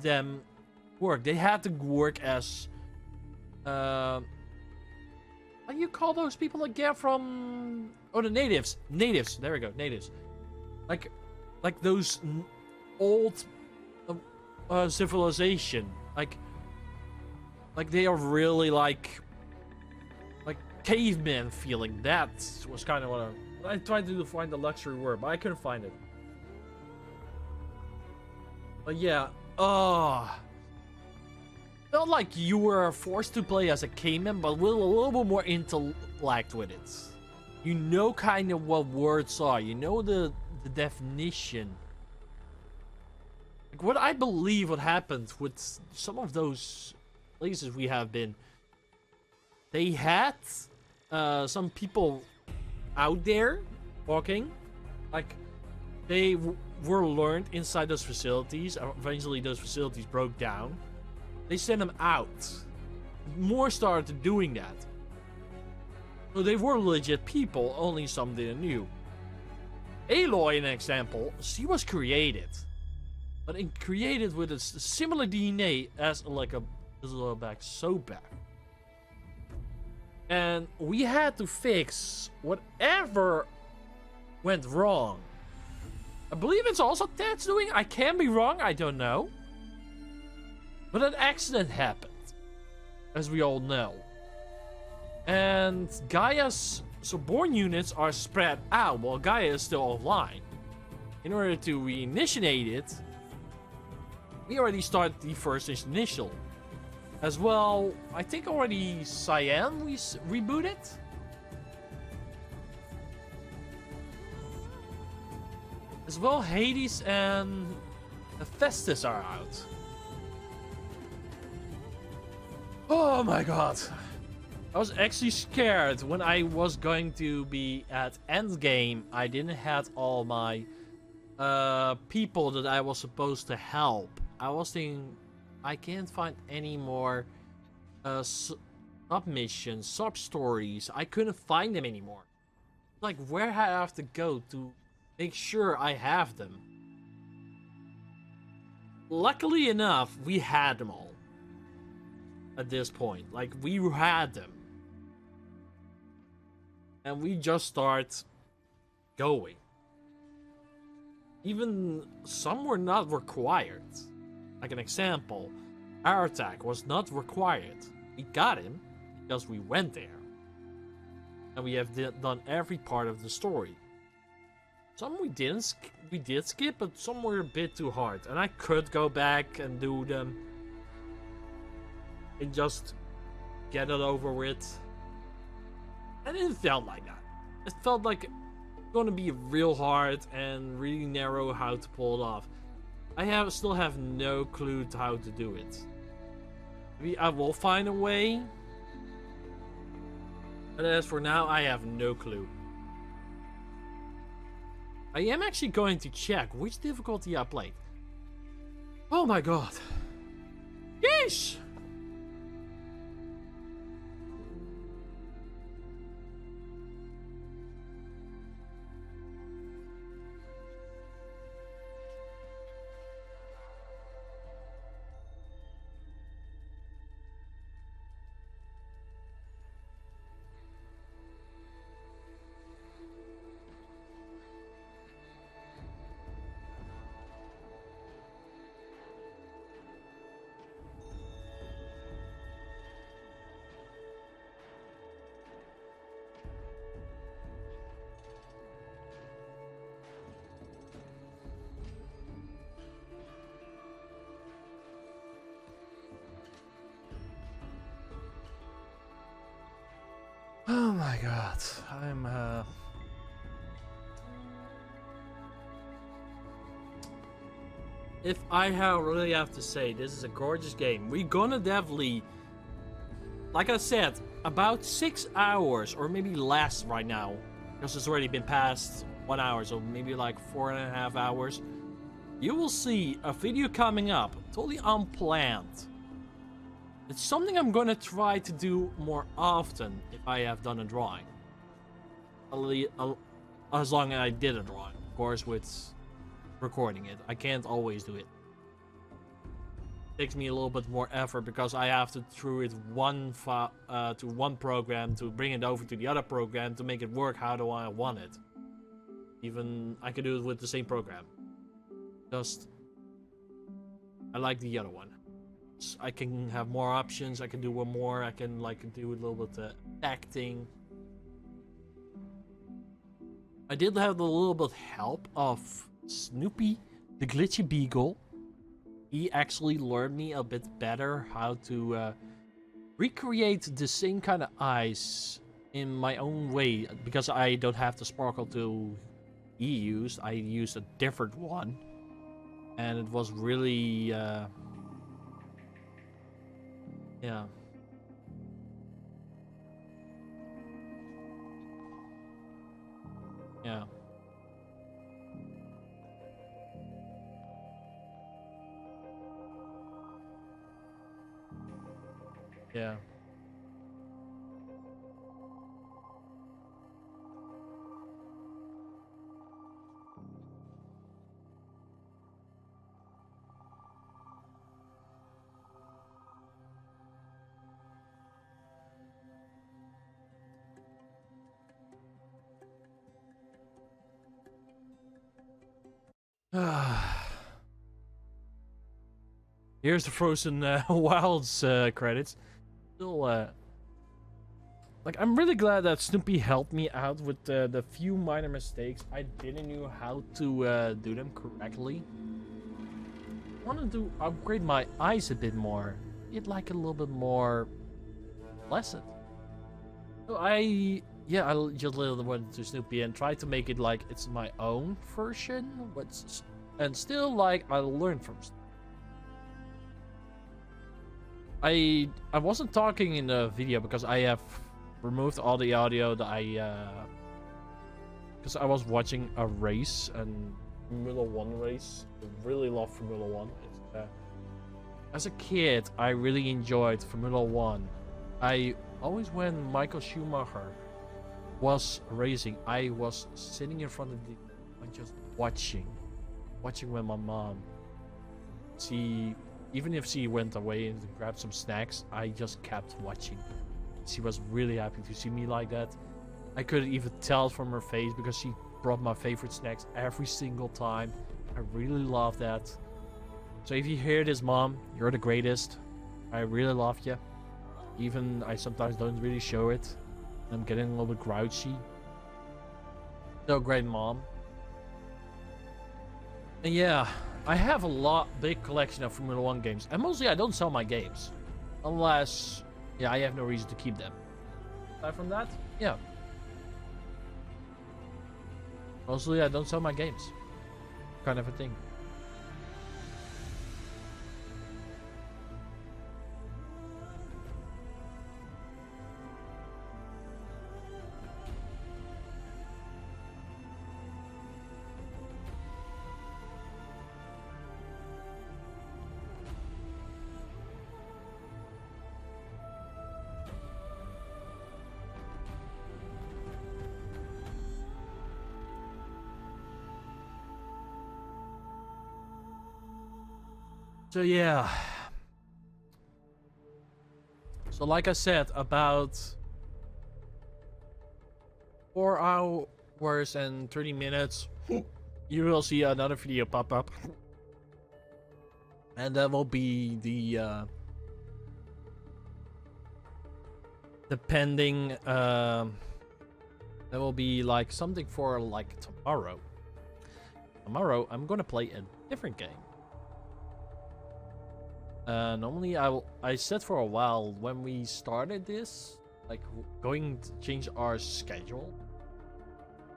them work. They had to work as what do you call those people again from? Oh, the natives. Natives. There we go. Natives. Like those old civilization. Like they are really like caveman feeling. That was kind of what I tried to find the luxury word, but I couldn't find it. But yeah, felt like you were forced to play as a caveman, but with a little bit more intellect with it. You know kind of what words are. You know the definition. Like what I believe what happened with some of those places we have been. They had some people out there walking. Like they were learned inside those facilities. Eventually those facilities broke down. They sent them out. More started doing that. So they were legit people, only some didn't know. Aloy, an example, she was created. But created with a similar DNA as like a back so bad. And we had to fix whatever went wrong. I believe it's also Ted's doing. I can be wrong, I don't know. But an accident happened, as we all know. And Gaia's suborn units are spread out while Gaia is still offline. In order to reinitiate it, we already started the first initial. As well, I think already Cyan we rebooted. As well, Hades and Hephaestus are out. Oh my god. I was actually scared when I was going to be at endgame. I didn't have all my people that I was supposed to help. I was thinking I can't find any more sub-missions, sub-stories. I couldn't find them anymore. Like, where I have to go to make sure I have them? Luckily enough, we had them all. At this point, like we had them, and we just start going. Even some were not required. Like an example, our attack was not required. We got him because we went there, and we have done every part of the story. Some we didn't. We did skip, but some were a bit too hard, and I could go back and do them. And just get it over with. And it felt like that. It felt like it's gonna be real hard and really narrow how to pull it off. I still have no clue to how to do it. Maybe I will find a way. But as for now, I have no clue. I am actually going to check which difficulty I played. Oh my god. Yeesh! my god. I'm if really have to say, this is a gorgeous game. We're gonna definitely, like I said, about 6 hours or maybe less right now, because it's already been past 1 hour, so maybe like 4.5 hours. You will see a video coming up, totally unplanned. It's something I'm gonna try to do more often if I have done a drawing. As long as I did a drawing, of course, with recording it. I can't always do it. It takes me a little bit more effort because I have to throw it to one program to bring it over to the other program to make it work how do I want it. Even I can do it with the same program. Just I like the other one. I can have more options. I can do one more. I can like do a little bit of acting. I did have a little bit help of Snoopy, the glitchy beagle. He actually learned me a bit better how to recreate the same kind of eyes in my own way, because I don't have the sparkle to he used. I used a different one, and it was really yeah. Yeah. Yeah. Here's the Frozen Wilds credits. Still, like, I'm really glad that Snoopy helped me out with the few minor mistakes. I didn't know how to do them correctly. I wanted to upgrade my eyes a bit more. Get like a little bit more pleasant. So I just went to Snoopy and tried to make it like it's my own version, and still like I learned from Snoopy. I wasn't talking in the video because I have removed all the audio that because I was watching a race, and Formula 1 race. I really love Formula 1. As a kid, I really enjoyed Formula 1. When Michael Schumacher was racing, I was sitting in front of and just watching with my mom. Even if she went away and grabbed some snacks, I just kept watching. She was really happy to see me like that. I couldn't even tell from her face because she brought my favorite snacks every single time. I really love that. So if you hear this, Mom, you're the greatest. I really love you. Even I sometimes don't really show it. I'm getting a little bit grouchy. So great, Mom. And yeah, I have a big collection of Formula 1 games. And mostly I don't sell my games. Unless, yeah, I have no reason to keep them. Aside from that, yeah. Mostly I don't sell my games. Kind of a thing. So yeah. So like I said, about 4 hours and 30 minutes, you will see another video pop up. And that will be the pending, that will be like something for like tomorrow. Tomorrow I'm gonna play a different game. Normally I said for a while when we started this, like going to change our schedule.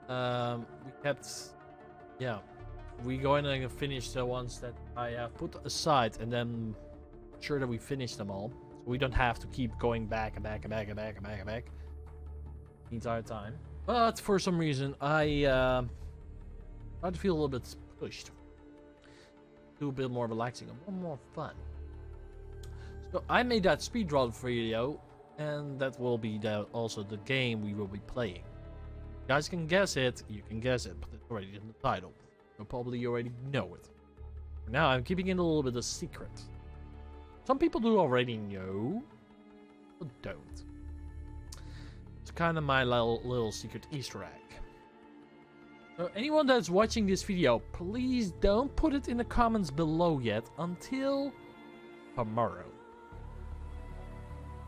We kept, yeah, we're going to finish the ones that I have put aside, and then sure that we finish them all, so we don't have to keep going back and back and back and back and back and back the entire time. But for some reason, I to feel a little bit pushed. Do a bit more relaxing, a little more fun. So I made that speedrun video, and that will be also the game we will be playing. You guys can guess it, you can guess it, but it's already in the title. You'll probably already know it. Now I'm keeping it a little bit a secret. Some people do already know, but don't. It's kind of my little secret Easter egg. So anyone that's watching this video, please don't put it in the comments below yet until tomorrow.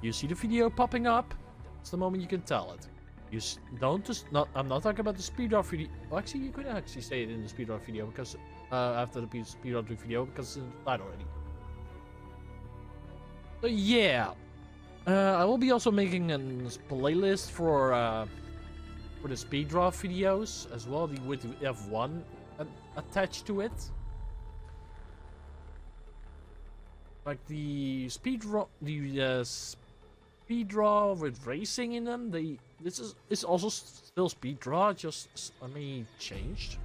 You see the video popping up, that's the moment you can tell it. You don't just I'm not talking about the speedrun video. Well, actually, you could actually say it in the speedrun video because after the speedrun video because it's in the title already. So yeah, I will be also making a playlist for the speedrun videos as well, with the F1 attached to it. Like the speedrun, speedrun with racing in them. This is also still speedrun, just I mean changed.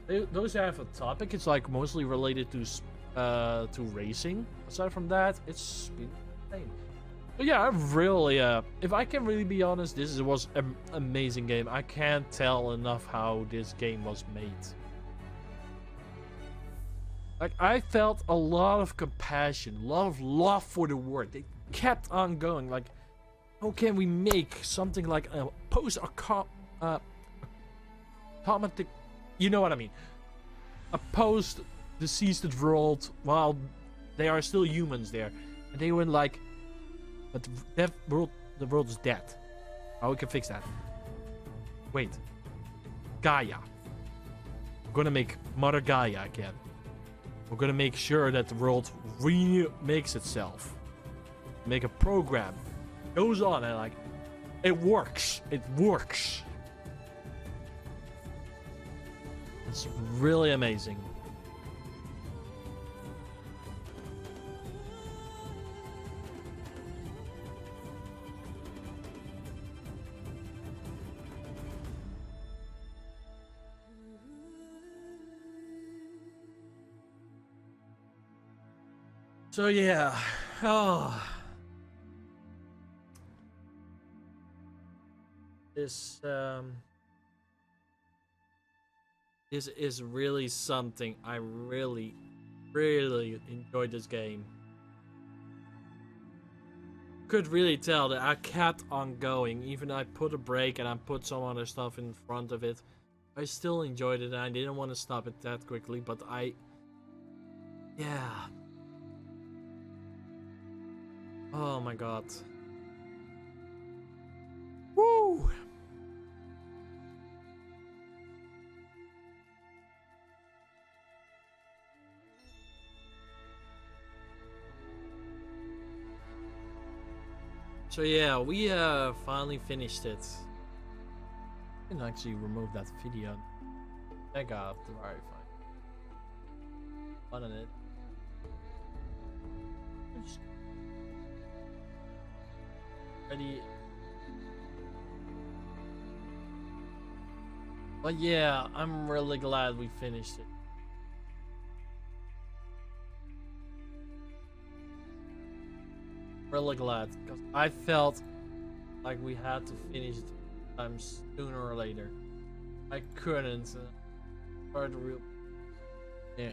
Those have a topic. It's like mostly related to racing. Aside from that, it's speed. But yeah, I really, if I can really be honest, this was an amazing game. I can't tell enough how this game was made. Like, I felt a lot of compassion, a lot of love for the work. They kept on going. Like, how can we make something like a post-apocalyptic, you know what I mean? A post-deceased world while they are still humans there. And they went like, but the world is dead. How we can fix that? Wait. Gaia. We're gonna make Mother Gaia again. We're gonna make sure that the world remakes itself. Make a program. Goes on and like, it works. It works. It's really amazing. So yeah, this is really something. I really enjoyed this game. Could really tell that I kept on going, even I put a break and I put some other stuff in front of it. I still enjoyed it and I didn't want to stop it that quickly, but yeah. Oh my god. Woo! So yeah, we finally finished it. I can actually remove that video. Check out the very fine. Fun on it. Ready. But yeah, I'm really glad we finished it. Really glad, because I felt like we had to finish it sooner or later. I couldn't start the real. Yeah.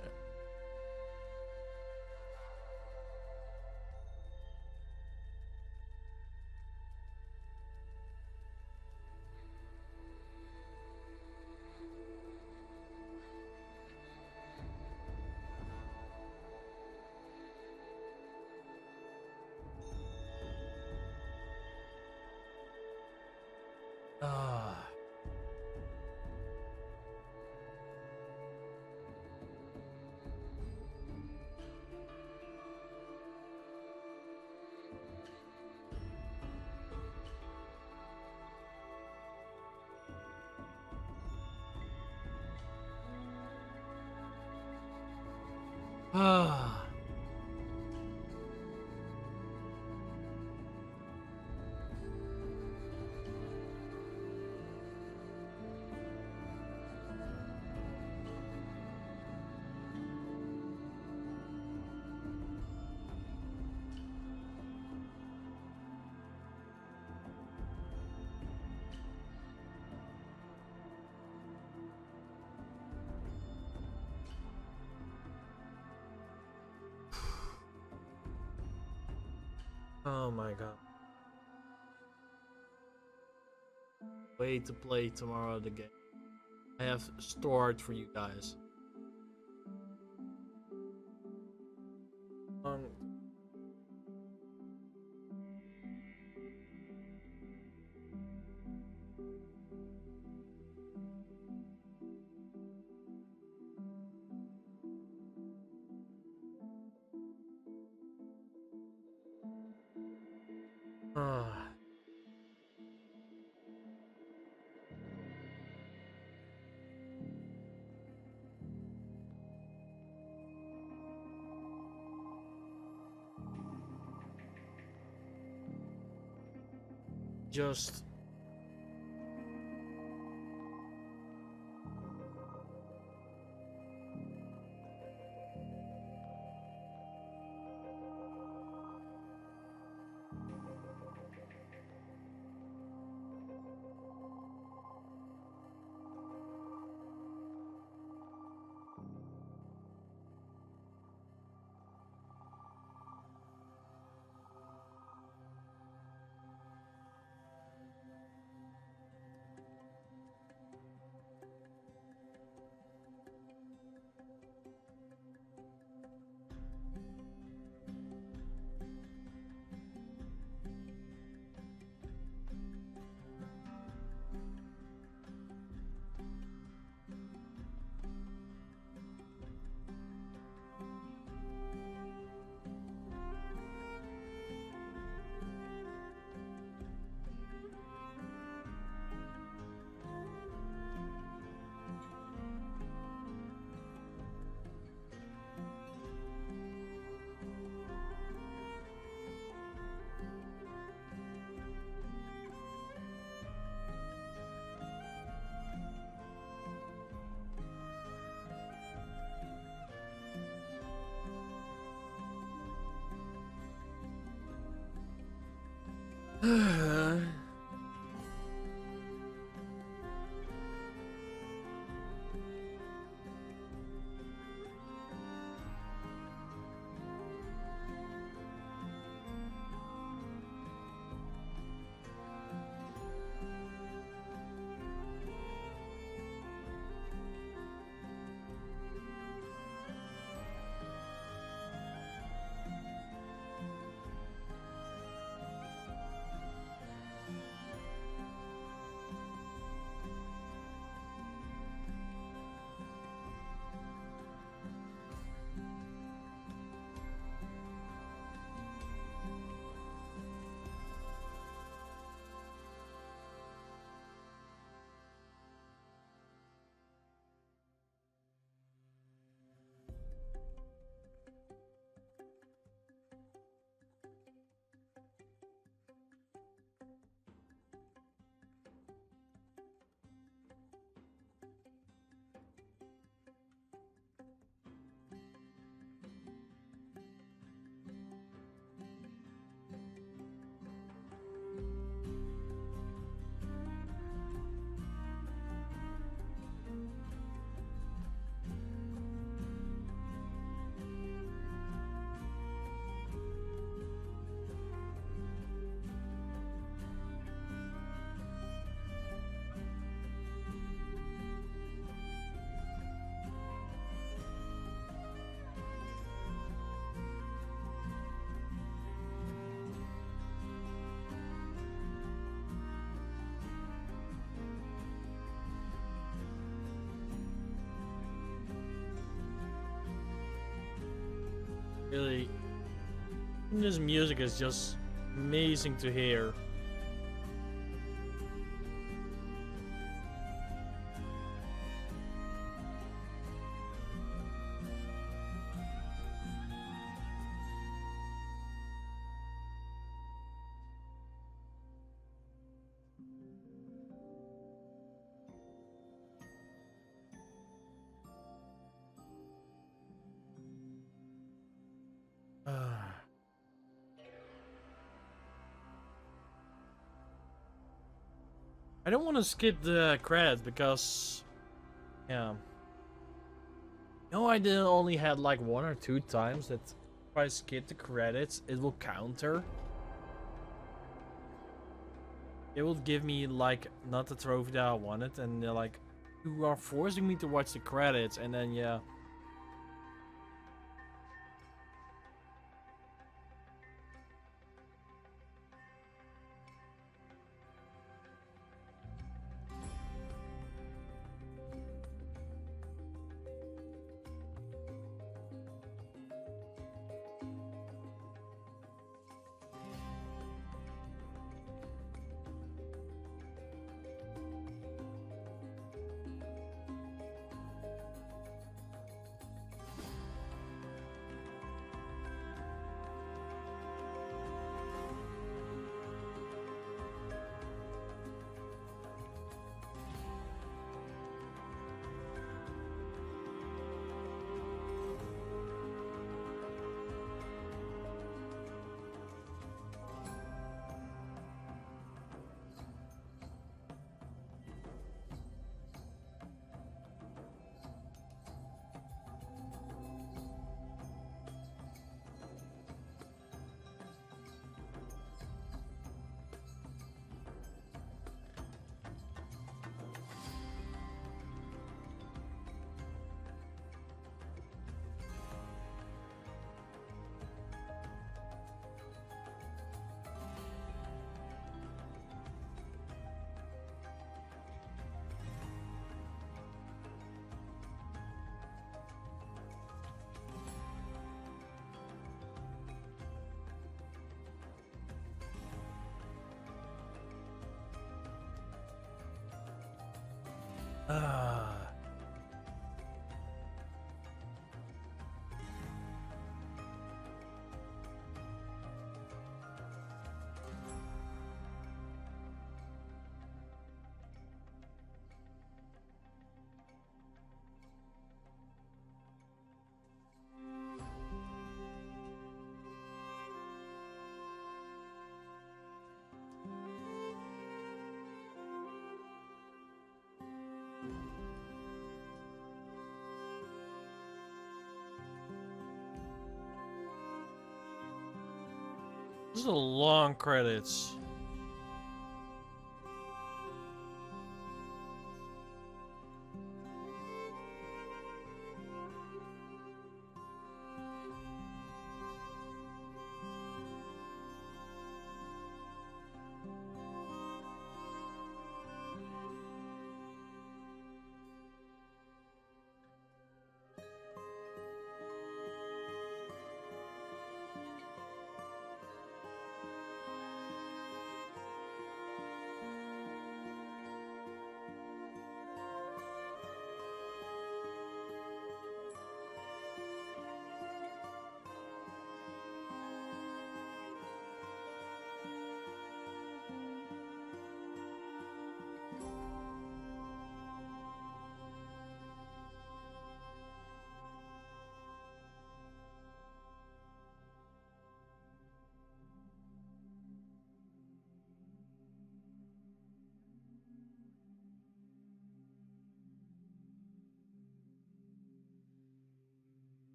Ah. Oh my god. Wait to play tomorrow the game I have stored for you guys. Ah. Just really, this music is just amazing to hear. I don't want to skip the credits because, yeah. No, I did only had like 1 or 2 times that if I skip the credits, it will counter. It will give me like not the trophy that I wanted, and they're like, you are forcing me to watch the credits, and then yeah. This is a long credits.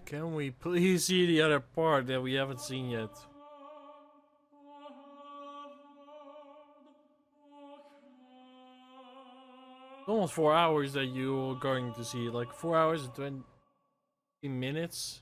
Can we please see the other part that we haven't seen yet? It's almost 4 hours that you're going to see, like 4 hours and 20 minutes.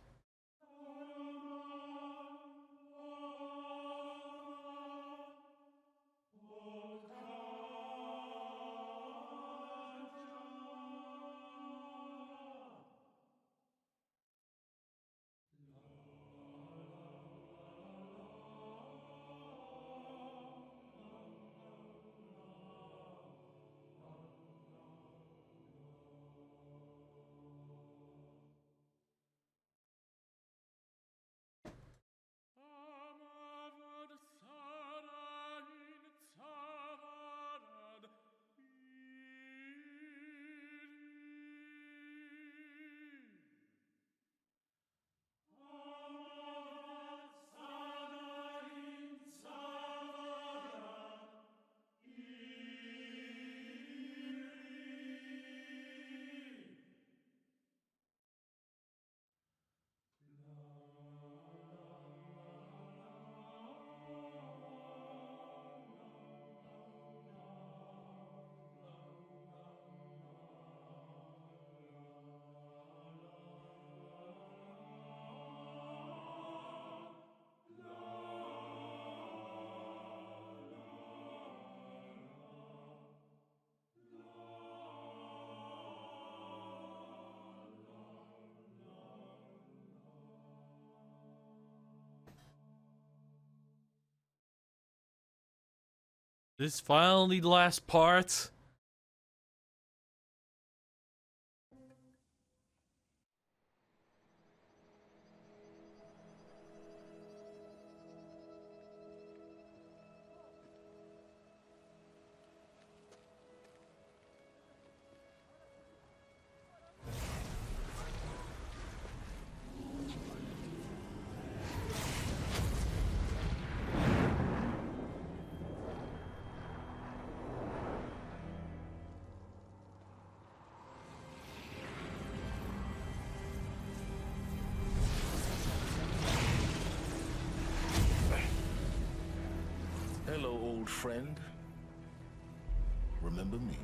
This is finally the last part. Hello, old friend. Remember me?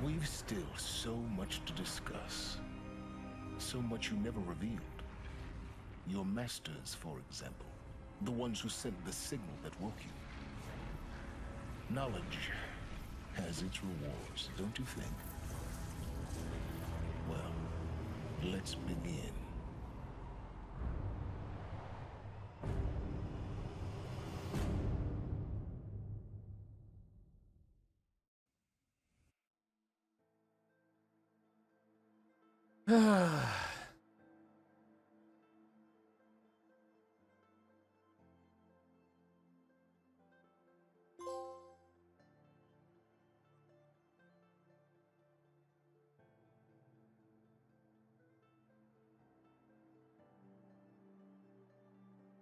We've still so much to discuss. So much you never revealed. Your masters, for example. The ones who sent the signal that woke you. Knowledge has its rewards, don't you think? Well, let's begin.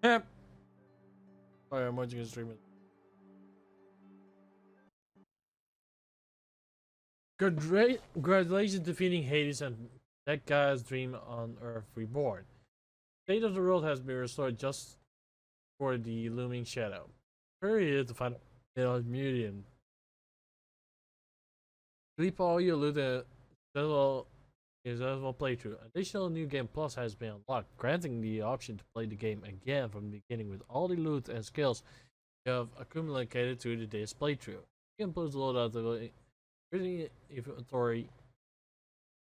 Yep. Oh yeah, I'm watching a stream. Congratulations defeating Hades and that guy's dream on Earth reborn. The state of the world has been restored just for the looming shadow. Hurry here to find a museum. Sleep all your loot and successful playthrough. Additional new game plus has been unlocked, granting the option to play the game again from the beginning with all the loot and skills you have accumulated through this playthrough. You can post loadout of inventory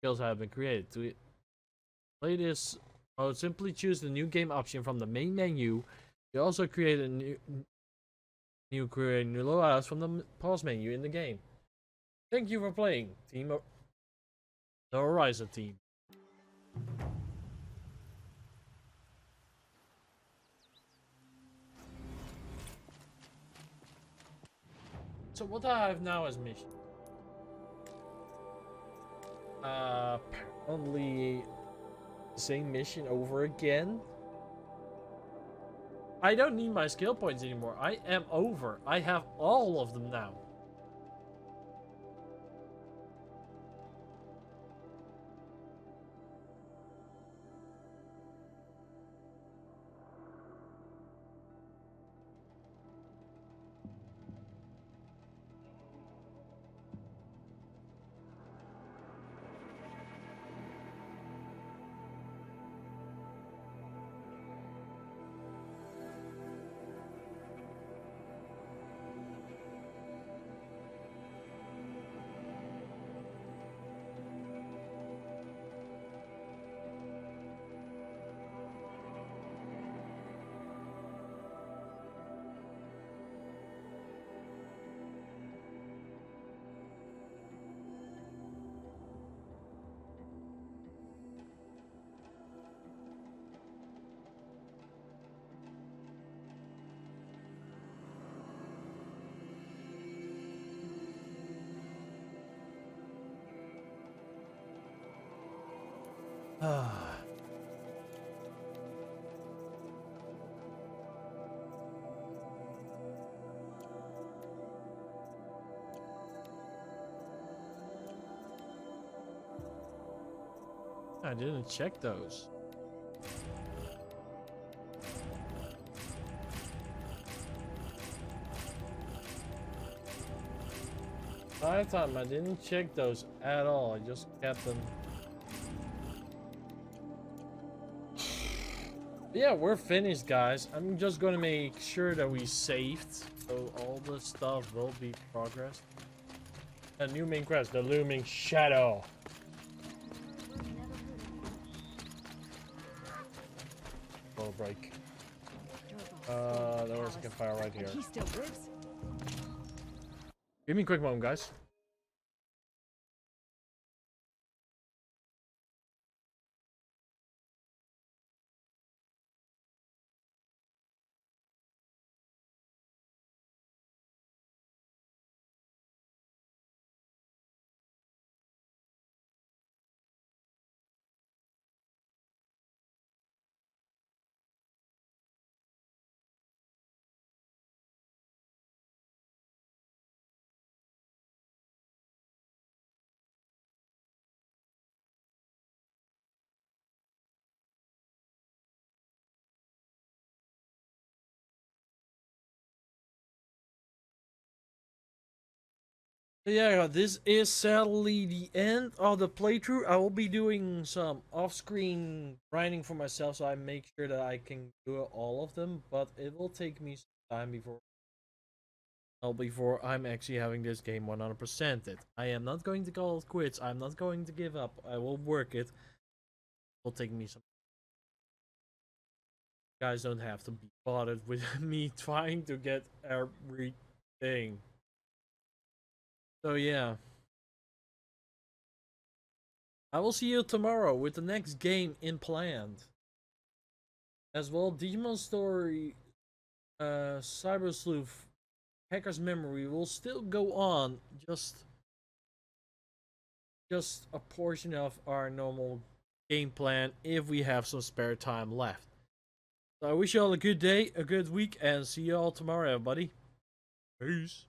skills have been created. To play this mode, simply choose the new game option from the main menu. You also create a new loadouts from the pause menu in the game. Thank you for playing, Team the Horizon team. So what I have now is mission. Apparently same mission over again. I don't need my skill points anymore. I am over. I have all of them now. I didn't check those. Last time I didn't check those at all. I just kept them. Yeah, we're finished, guys. I'm just gonna make sure that we saved, so all the stuff will be progressed. A new main quest, the looming shadow. Break. There was a campfire right here. He still lives. Give me a quick moment, guys. So yeah, this is sadly the end of the playthrough. I will be doing some off-screen grinding for myself, so I make sure that I can do all of them. But it will take me some time before I'm actually having this game 100%ed. I am not going to call it quits. I'm not going to give up. I will work it. It will take me some. You guys don't have to be bothered with me trying to get everything. So yeah. I will see you tomorrow with the next game in planned. As well, Demon Story, Cyber Sleuth, Hacker's Memory will still go on. Just a portion of our normal game plan if we have some spare time left. So I wish you all a good day, a good week, and see you all tomorrow, everybody. Peace.